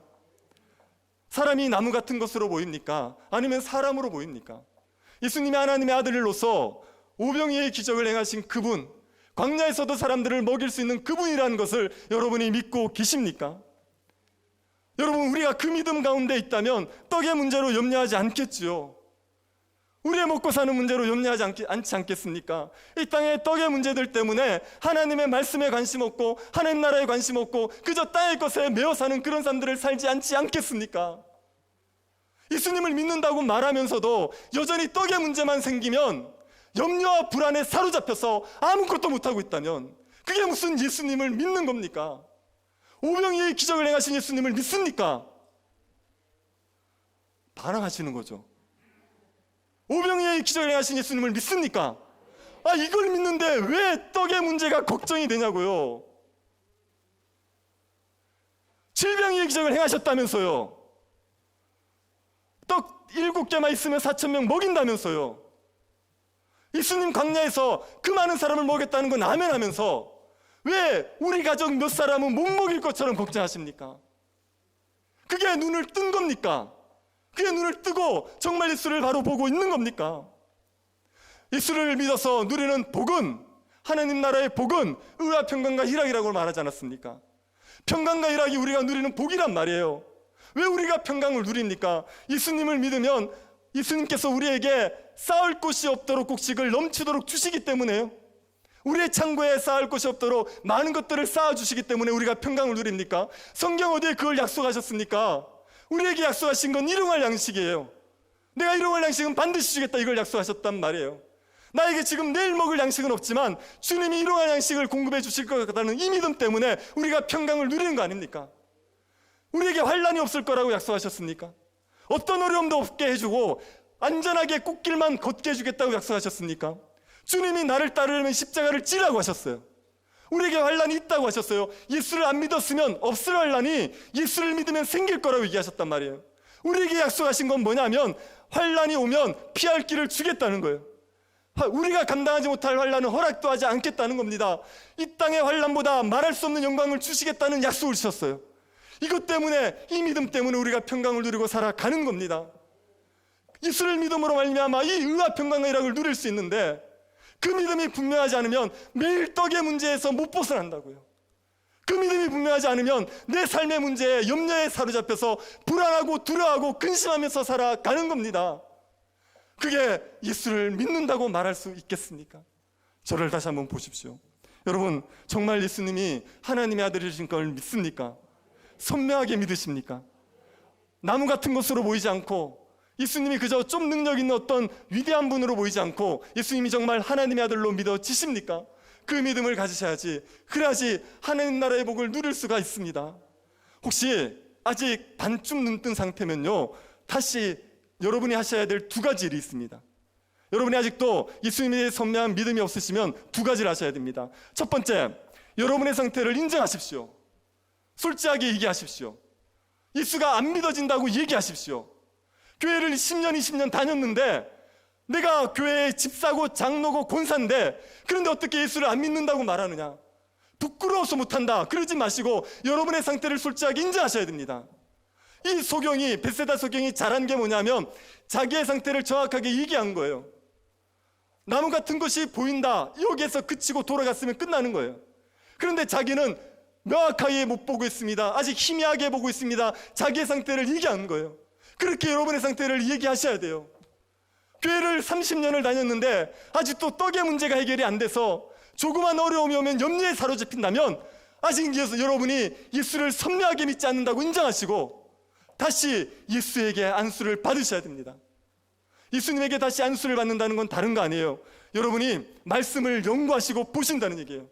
Speaker 1: 사람이 나무 같은 것으로 보입니까? 아니면 사람으로 보입니까? 예수님이 하나님의 아들로서 오병이의 기적을 행하신 그분, 광야에서도 사람들을 먹일 수 있는 그분이라는 것을 여러분이 믿고 계십니까? 여러분, 우리가 그 믿음 가운데 있다면 떡의 문제로 염려하지 않겠지요. 우리의 먹고 사는 문제로 염려하지 않지 않겠습니까? 이 땅의 떡의 문제들 때문에 하나님의 말씀에 관심 없고 하나님 나라에 관심 없고 그저 땅의 것에 매어 사는 그런 사람들을 살지 않겠습니까? 예수님을 믿는다고 말하면서도 여전히 떡의 문제만 생기면 염려와 불안에 사로잡혀서 아무것도 못하고 있다면 그게 무슨 예수님을 믿는 겁니까? 오병이의 기적을 행하신 예수님을 믿습니까? 반항하시는 거죠. 오병이의 기적을 행하신 예수님을 믿습니까? 이걸 믿는데 왜 떡의 문제가 걱정이 되냐고요. 질병의 기적을 행하셨다면서요. 떡 7개만 있으면 4,000명 먹인다면서요. 예수님 광야에서 그 많은 사람을 먹였다는 건 아멘하면서 왜 우리 가족 몇 사람은 못 먹일 것처럼 걱정하십니까? 그게 눈을 뜬 겁니까? 그게 눈을 뜨고 정말 예수를 바로 보고 있는 겁니까? 예수를 믿어서 누리는 복은, 하나님 나라의 복은 의와 평강과 희락이라고 말하지 않았습니까? 평강과 희락이 우리가 누리는 복이란 말이에요. 왜 우리가 평강을 누립니까? 예수님을 믿으면 예수님께서 우리에게 쌓을 곳이 없도록 곡식을 넘치도록 주시기 때문에요. 우리의 창고에 쌓을 곳이 없도록 많은 것들을 쌓아주시기 때문에 우리가 평강을 누립니까? 성경 어디에 그걸 약속하셨습니까? 우리에게 약속하신 건 일용할 양식이에요. 내가 일용할 양식은 반드시 주겠다, 이걸 약속하셨단 말이에요. 나에게 지금 내일 먹을 양식은 없지만 주님이 일용할 양식을 공급해 주실 것 같다는 이 믿음 때문에 우리가 평강을 누리는 거 아닙니까? 우리에게 환난이 없을 거라고 약속하셨습니까? 어떤 어려움도 없게 해주고 안전하게 꽃길만 걷게 해주겠다고 약속하셨습니까? 주님이 나를 따르려면 십자가를 지라고 하셨어요. 우리에게 환난이 있다고 하셨어요. 예수를 안 믿었으면 없을 환난이 예수를 믿으면 생길 거라고 얘기하셨단 말이에요. 우리에게 약속하신 건 뭐냐면 환난이 오면 피할 길을 주겠다는 거예요. 우리가 감당하지 못할 환난은 허락도 하지 않겠다는 겁니다. 이 땅의 환난보다 말할 수 없는 영광을 주시겠다는 약속을 주셨어요. 이것 때문에, 이 믿음 때문에 우리가 평강을 누리고 살아가는 겁니다. 예수를 믿음으로 말미암아 이 의와 평강과 희락을 누릴 수 있는데 그 믿음이 분명하지 않으면 매일 떡의 문제에서 못 벗어난다고요. 그 믿음이 분명하지 않으면 내 삶의 문제에, 염려에 사로잡혀서 불안하고 두려워하고 근심하면서 살아가는 겁니다. 그게 예수를 믿는다고 말할 수 있겠습니까? 저를 다시 한번 보십시오. 여러분, 정말 예수님이 하나님의 아들이신 걸 믿습니까? 선명하게 믿으십니까? 나무 같은 것으로 보이지 않고 예수님이 그저 좀 능력 있는 어떤 위대한 분으로 보이지 않고 예수님이 정말 하나님의 아들로 믿어지십니까? 그 믿음을 가지셔야지, 그래야지 하나님 나라의 복을 누릴 수가 있습니다. 혹시 아직 반쯤 눈뜬 상태면요, 다시 여러분이 하셔야 될 2가지 일이 있습니다. 여러분이 아직도 예수님에 대해 선명한 믿음이 없으시면 2가지를 하셔야 됩니다. 첫 번째, 여러분의 상태를 인정하십시오. 솔직하게 얘기하십시오. 예수가 안 믿어진다고 얘기하십시오. 교회를 10년, 20년 다녔는데 내가 교회에 집사고 장로고 권사인데 그런데 어떻게 예수를 안 믿는다고 말하느냐? 부끄러워서 못한다, 그러지 마시고 여러분의 상태를 솔직하게 인정하셔야 됩니다. 이 소경이, 벳세다 소경이 잘한 게 뭐냐면 자기의 상태를 정확하게 얘기한 거예요. 나무 같은 것이 보인다, 여기에서 그치고 돌아갔으면 끝나는 거예요. 그런데 자기는 명확하게 못 보고 있습니다. 아직 희미하게 보고 있습니다. 자기의 상태를 얘기하는 거예요. 그렇게 여러분의 상태를 얘기하셔야 돼요. 교회를 30년을 다녔는데 아직도 떡의 문제가 해결이 안 돼서 조그만 어려움이 오면 염려에 사로잡힌다면 아직 여러분이 예수를 선명하게 믿지 않는다고 인정하시고 다시 예수에게 안수를 받으셔야 됩니다. 예수님에게 다시 안수를 받는다는 건 다른 거 아니에요. 여러분이 말씀을 연구하시고 보신다는 얘기예요.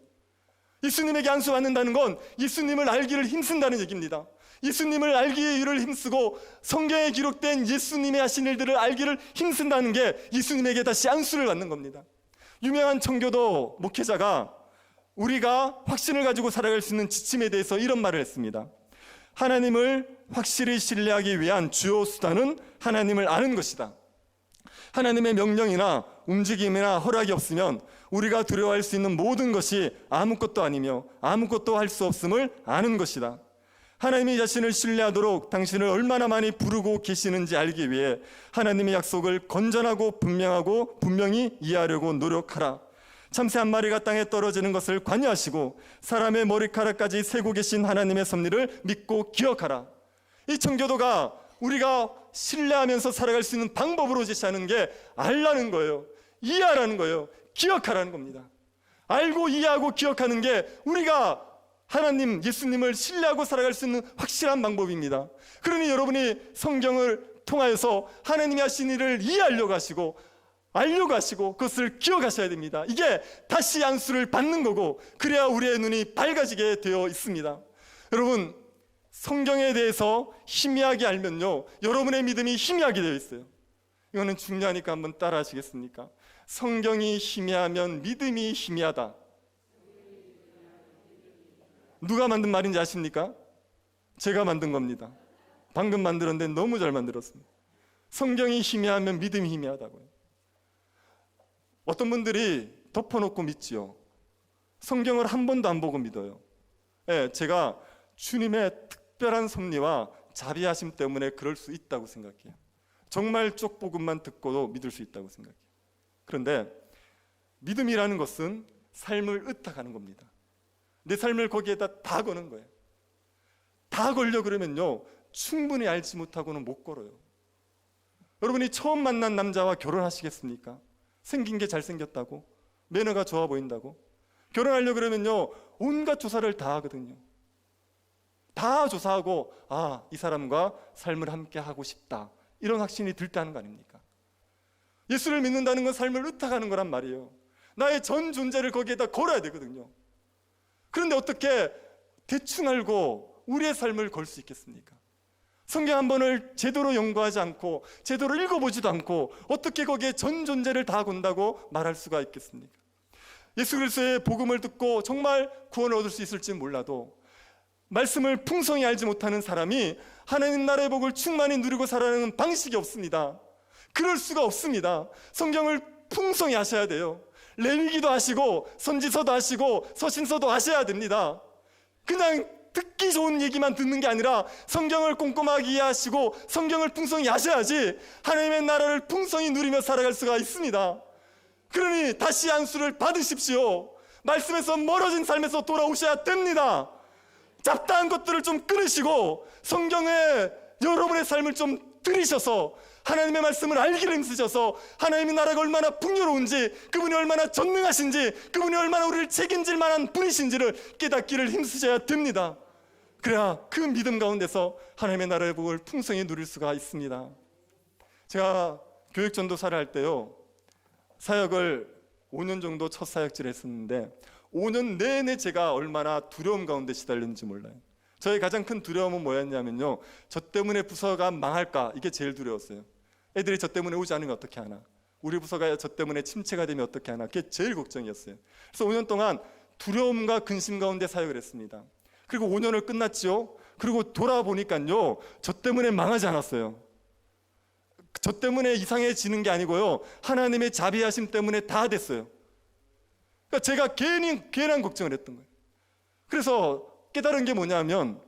Speaker 1: 예수님에게 안수 받는다는 건 예수님을 알기를 힘쓴다는 얘기입니다. 예수님을 알기를 힘쓰고 성경에 기록된 예수님의 하신 일들을 알기를 힘쓴다는 게 예수님에게 다시 안수를 받는 겁니다. 유명한 청교도 목회자가 우리가 확신을 가지고 살아갈 수 있는 지침에 대해서 이런 말을 했습니다. 하나님을 확실히 신뢰하기 위한 주요 수단은 하나님을 아는 것이다. 하나님의 명령이나 움직임이나 허락이 없으면 우리가 두려워할 수 있는 모든 것이 아무것도 아니며 아무것도 할 수 없음을 아는 것이다. 하나님이 자신을 신뢰하도록 당신을 얼마나 많이 부르고 계시는지 알기 위해 하나님의 약속을 건전하고 분명하고 분명히 이해하려고 노력하라. 참새 한 마리가 땅에 떨어지는 것을 관여하시고 사람의 머리카락까지 세고 계신 하나님의 섭리를 믿고 기억하라. 이 청교도가 우리가 신뢰하면서 살아갈 수 있는 방법으로 제시하는 게 알라는 거예요. 이해하라는 거예요. 기억하라는 겁니다. 알고 이해하고 기억하는 게 우리가 하나님, 예수님을 신뢰하고 살아갈 수 있는 확실한 방법입니다. 그러니 여러분이 성경을 통하여서 하나님이 하신 일을 이해하려고 하시고 알려고 하시고 그것을 기억하셔야 됩니다. 이게 다시 안수를 받는 거고, 그래야 우리의 눈이 밝아지게 되어 있습니다. 여러분, 성경에 대해서 희미하게 알면요, 여러분의 믿음이 희미하게 되어 있어요. 이거는 중요하니까 한번 따라 하시겠습니까? 성경이 희미하면 믿음이 희미하다. 누가 만든 말인지 아십니까? 제가 만든 겁니다. 방금 만들었는데 너무 잘 만들었습니다. 성경이 희미하면 믿음이 희미하다고요. 어떤 분들이 덮어놓고 믿지요. 성경을 한 번도 안 보고 믿어요. 제가 주님의 특별한 섭리와 자비하심 때문에 그럴 수 있다고 생각해요. 정말 쪽 복음만 듣고도 믿을 수 있다고 생각해요. 그런데 믿음이라는 것은 삶을 의탁하는 겁니다. 내 삶을 거기에다 다 거는 거예요. 다 걸려 그러면요, 충분히 알지 못하고는 못 걸어요. 여러분이 처음 만난 남자와 결혼하시겠습니까? 생긴 게 잘생겼다고, 매너가 좋아 보인다고. 결혼하려고 그러면요, 온갖 조사를 다 하거든요. 다 조사하고, 이 사람과 삶을 함께 하고 싶다, 이런 확신이 들 때 하는 거 아닙니까? 예수를 믿는다는 건 삶을 의탁하는 거란 말이에요. 나의 전 존재를 거기에다 걸어야 되거든요. 그런데 어떻게 대충 알고 우리의 삶을 걸 수 있겠습니까? 성경 한 번을 제대로 연구하지 않고 제대로 읽어보지도 않고 어떻게 거기에 전 존재를 다 건다고 말할 수가 있겠습니까? 예수 그리스도의 복음을 듣고 정말 구원을 얻을 수 있을지는 몰라도 말씀을 풍성히 알지 못하는 사람이 하나님 나라의 복을 충만히 누리고 살아가는 방식이 없습니다. 그럴 수가 없습니다. 성경을 풍성히 아셔야 돼요. 레위기도 하시고 선지서도 하시고 서신서도 하셔야 됩니다. 그냥 듣기 좋은 얘기만 듣는 게 아니라 성경을 꼼꼼하게 이해하시고 성경을 풍성히 아셔야지 하나님의 나라를 풍성히 누리며 살아갈 수가 있습니다. 그러니 다시 안수를 받으십시오. 말씀에서 멀어진 삶에서 돌아오셔야 됩니다. 잡다한 것들을 좀 끊으시고 성경에 여러분의 삶을 좀 들이셔서 하나님의 말씀을 알기를 힘쓰셔서 하나님의 나라가 얼마나 풍요로운지, 그분이 얼마나 전능하신지, 그분이 얼마나 우리를 책임질 만한 분이신지를 깨닫기를 힘쓰셔야 됩니다. 그래야 그 믿음 가운데서 하나님의 나라의 복을 풍성히 누릴 수가 있습니다. 제가 교육전도사를 할 때요, 사역을 5년 정도 첫 사역지를 했었는데 5년 내내 제가 얼마나 두려움 가운데 시달렸는지 몰라요. 저의 가장 큰 두려움은 뭐였냐면요, 저 때문에 부서가 망할까, 이게 제일 두려웠어요. 애들이 저 때문에 오지 않으면 어떻게 하나, 우리 부서가 저 때문에 침체가 되면 어떻게 하나, 그게 제일 걱정이었어요. 그래서 5년 동안 두려움과 근심 가운데 사역을 했습니다. 그리고 5년을 끝났죠. 그리고 돌아보니까요, 저 때문에 망하지 않았어요. 저 때문에 이상해지는 게 아니고요, 하나님의 자비하심 때문에 다 됐어요. 그러니까 제가 괜한 걱정을 했던 거예요. 그래서 깨달은 게 뭐냐면,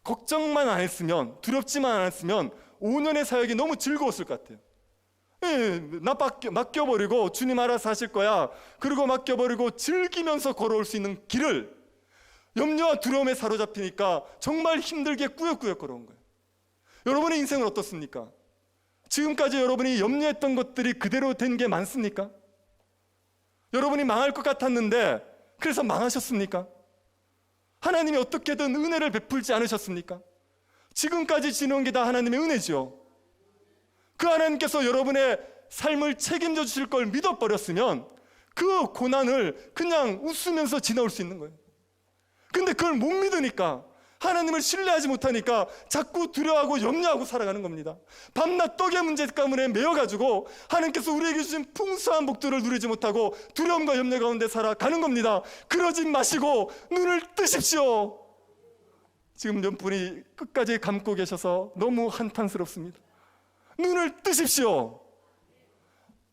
Speaker 1: 걱정만 안 했으면, 두렵지만 안 했으면 5년의 사역이 너무 즐거웠을 것 같아요. 나 맡겨버리고 주님 알아서 하실 거야, 그리고 맡겨버리고 즐기면서 걸어올 수 있는 길을 염려와 두려움에 사로잡히니까 정말 힘들게 꾸역꾸역 걸어온 거예요. 여러분의 인생은 어떻습니까? 지금까지 여러분이 염려했던 것들이 그대로 된 게 많습니까? 여러분이 망할 것 같았는데 그래서 망하셨습니까? 하나님이 어떻게든 은혜를 베풀지 않으셨습니까? 지금까지 지내온 게 다 하나님의 은혜죠. 그 하나님께서 여러분의 삶을 책임져 주실 걸 믿어버렸으면 그 고난을 그냥 웃으면서 지나올 수 있는 거예요. 근데 그걸 못 믿으니까, 하나님을 신뢰하지 못하니까 자꾸 두려워하고 염려하고 살아가는 겁니다. 밤낮 떡의 문제 가문에 매여가지고 하나님께서 우리에게 주신 풍성한 복들을 누리지 못하고 두려움과 염려 가운데 살아가는 겁니다. 그러지 마시고 눈을 뜨십시오. 지금 몇 분이 끝까지 감고 계셔서 너무 한탄스럽습니다. 눈을 뜨십시오.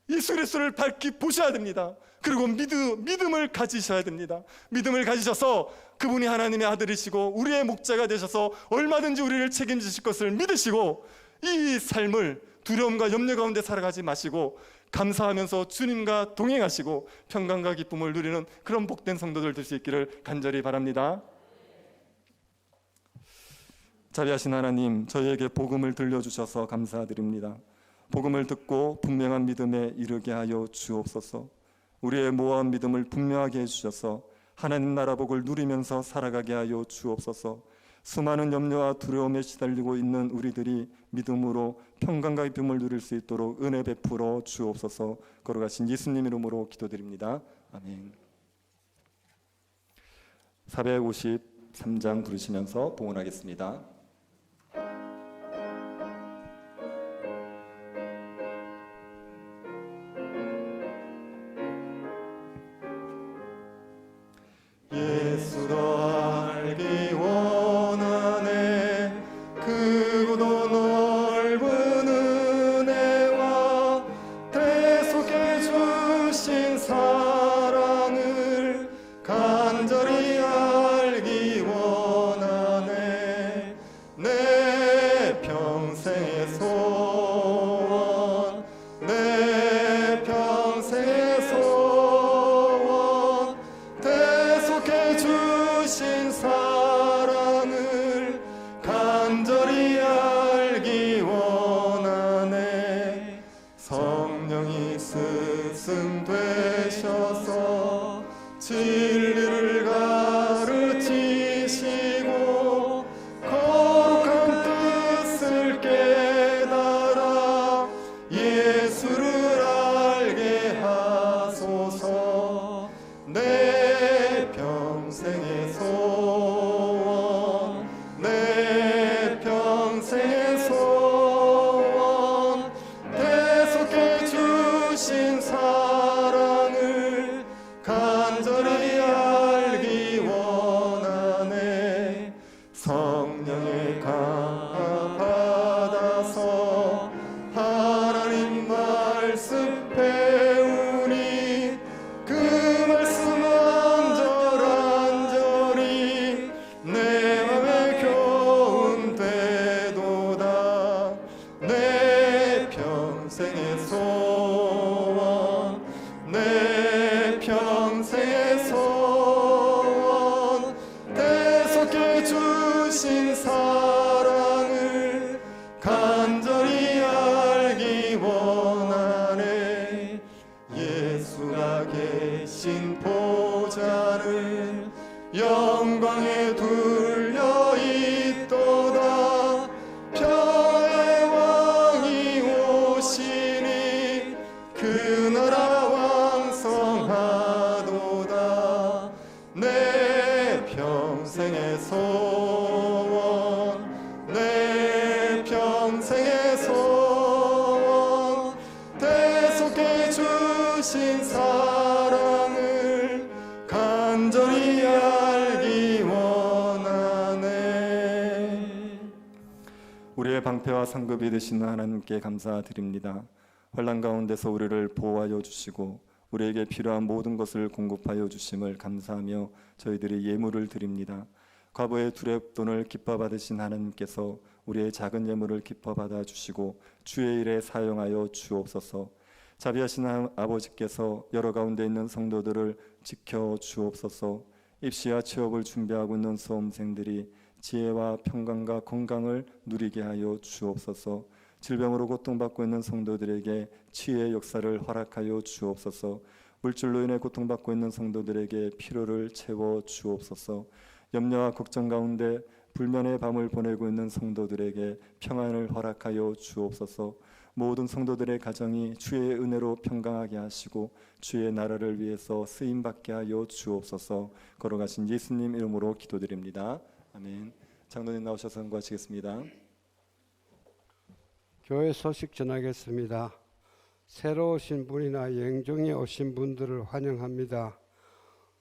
Speaker 1: 예수 그리스도를 밝히 보셔야 됩니다. 그리고 믿음을 가지셔야 됩니다. 믿음을 가지셔서 그분이 하나님의 아들이시고 우리의 목자가 되셔서 얼마든지 우리를 책임지실 것을 믿으시고, 이 삶을 두려움과 염려 가운데 살아가지 마시고 감사하면서 주님과 동행하시고 평강과 기쁨을 누리는 그런 복된 성도들 될 수 있기를 간절히 바랍니다. 자비하신 하나님, 저희에게 복음을 들려주셔서 감사드립니다. 복음을 듣고 분명한 믿음에 이르게 하여 주옵소서. 우리의 모호한 믿음을 분명하게 해주셔서 하나님 나라 복을 누리면서 살아가게 하여 주옵소서. 수많은 염려와 두려움에 시달리고 있는 우리들이 믿음으로 평강과 기쁨을 누릴 수 있도록 은혜 베풀어 주옵소서. 걸어가신 예수님 이름으로 기도드립니다. 아멘. 453장 부르시면서 봉헌하겠습니다. 예수도 알기 원하네. 크고도 넓은 은혜와 대속해 주신 사랑을 간절히 알기 원하네. 내 평생의 소원, 내 평생의 소원, 대속해 주신 사랑을 간절히 알기 원하네. 성령이 스승되셔서 진리를 가르치시고 거룩한 뜻을 깨달아 예수를 알게 하소서. 내 평생의 소원, 내 평생의 소원, 대속해 주신 사랑을 간절히 알기 원하네. 성령의 강화 받아서 하나님 말씀 배우니 그 말씀 안절안절히 내 맘에 교훈 되도다. 내 평생의 소원, 내 평생의 소원, 대속해 주신 사랑을 간절히 알기 원하네. 예수가 계신 보좌는 영광에 둘려 있도다. 평화의 왕이 오시니 그 나라 왕성하도다. 내 평생의 소원, 내 평생의 소원, 대속해 주신 사랑을 간절히 알기 원하네. 우리의 방패와 상급이 되시는 하나님께 감사드립니다. 환난 가운데서 우리를 보호하여 주시고 우리에게 필요한 모든 것을 공급하여 주심을 감사하며 저희들이 예물을 드립니다. 과부의 두렵돈을 기뻐 받으신 하나님께서 우리의 작은 예물을 기뻐 받아 주시고 주의 일에 사용하여 주옵소서. 자비하신 아버지께서 여러 가운데 있는 성도들을 지켜 주옵소서. 입시와 취업을 준비하고 있는 수험생들이 지혜와 평강과 건강을 누리게 하여 주옵소서. 질병으로 고통받고 있는 성도들에게 치유의 역사를 허락하여 주옵소서. 물질로 인해 고통받고 있는 성도들에게 피로를 채워 주옵소서. 염려와 걱정 가운데 불면의 밤을 보내고 있는 성도들에게 평안을 허락하여 주옵소서. 모든 성도들의 가정이 주의 은혜로 평강하게 하시고 주의 나라를 위해서 쓰임받게 하여 주옵소서. 걸어가신 예수님 이름으로 기도드립니다. 아멘. 장로님 나오셔서 선고하시겠습니다.
Speaker 2: 교회 소식 전하겠습니다. 새로 오신 분이나 영종에 오신 분들을 환영합니다.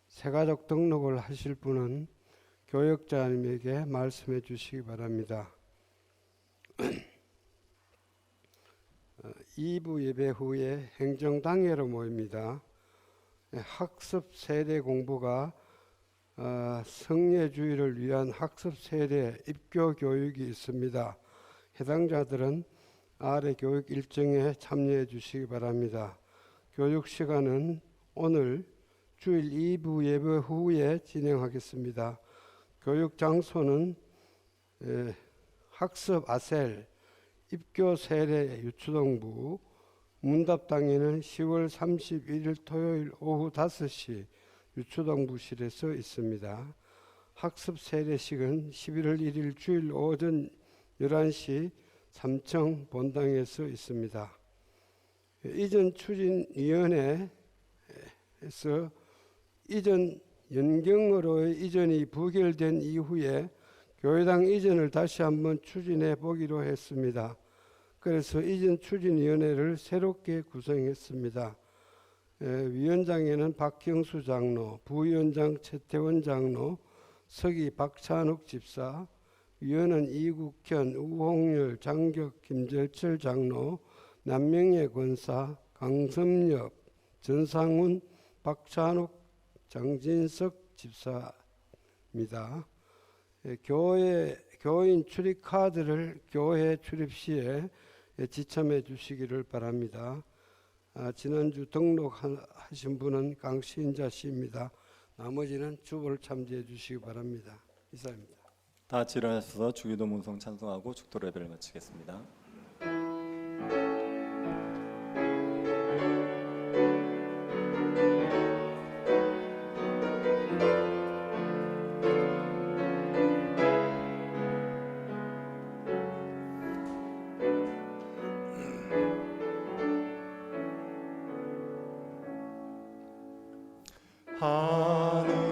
Speaker 2: 새가족 등록을 하실 분은 교역자님에게 말씀해 주시기 바랍니다. 2부 예배 후에 행정당회로 모입니다. 학습 세대 공부가 성례주의를 위한 학습 세대 입교 교육이 있습니다. 해당자들은 아래 교육 일정에 참여해 주시기 바랍니다. 교육 시간은 오늘 주일 2부 예배 후에 진행하겠습니다. 교육 장소는 학습 아셀 입교 세례 유초동부, 문답당에는 10월 31일 토요일 오후 5시 유초동부실에서 있습니다. 학습 세례식은 11월 1일 주일 오전 11시 삼청 본당에서 있습니다. 이전 추진위원회에서 이전 연경으로의 이전이 부결된 이후에 교회당 이전을 다시 한번 추진해 보기로 했습니다. 그래서 이전 추진위원회를 새롭게 구성했습니다. 위원장에는 박형수 장로, 부위원장 최태원 장로, 서기 박찬욱 집사, 위원은 이국현, 우홍열, 장격, 김절철 장로, 남명예 권사, 강섬엽, 전상훈, 박찬욱, 장진석 집사입니다. 교인 출입 카드를 교회 출입 시에 지참해 주시기를 바랍니다. 지난주 등록하신 분은 강신자 씨입니다. 나머지는 주보를 참조해 주시기 바랍니다. 이상입니다.
Speaker 1: 다 같이 일어나셔서 주기도 문성 찬송하고 축도 예배를 마치겠습니다.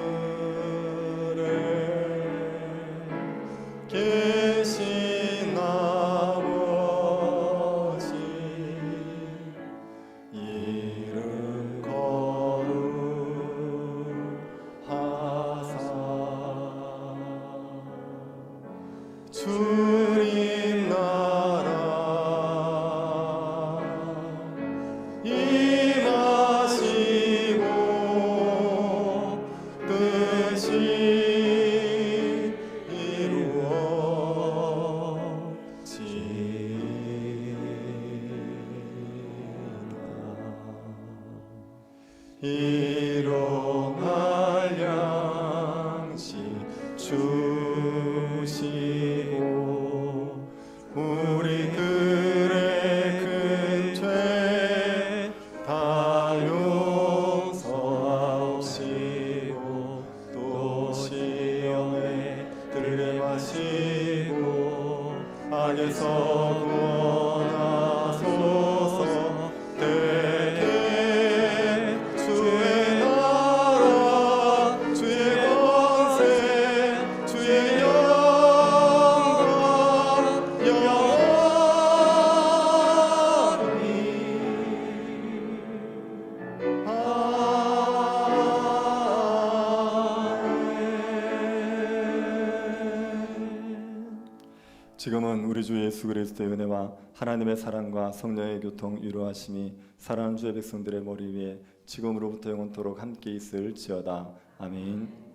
Speaker 1: 하늘에 계신 아버지 이름 거룩하사 주님 나라 임하시고 뜻이 일용할 양식 주시고 우리들의 큰 죄 다 용서하옵시고 또 시험에 들게 마시고 악에서 구원하소서. 주의 나라 주의 권세 주의 영광 지금은 우리 주 예수 그리스도의 은혜와 하나님의 사랑과 성령의 교통 위로하심이 사랑하는 주의 백성들의 머리 위에 지금으로부터 영원토록 함께 있을지어다. 아멘.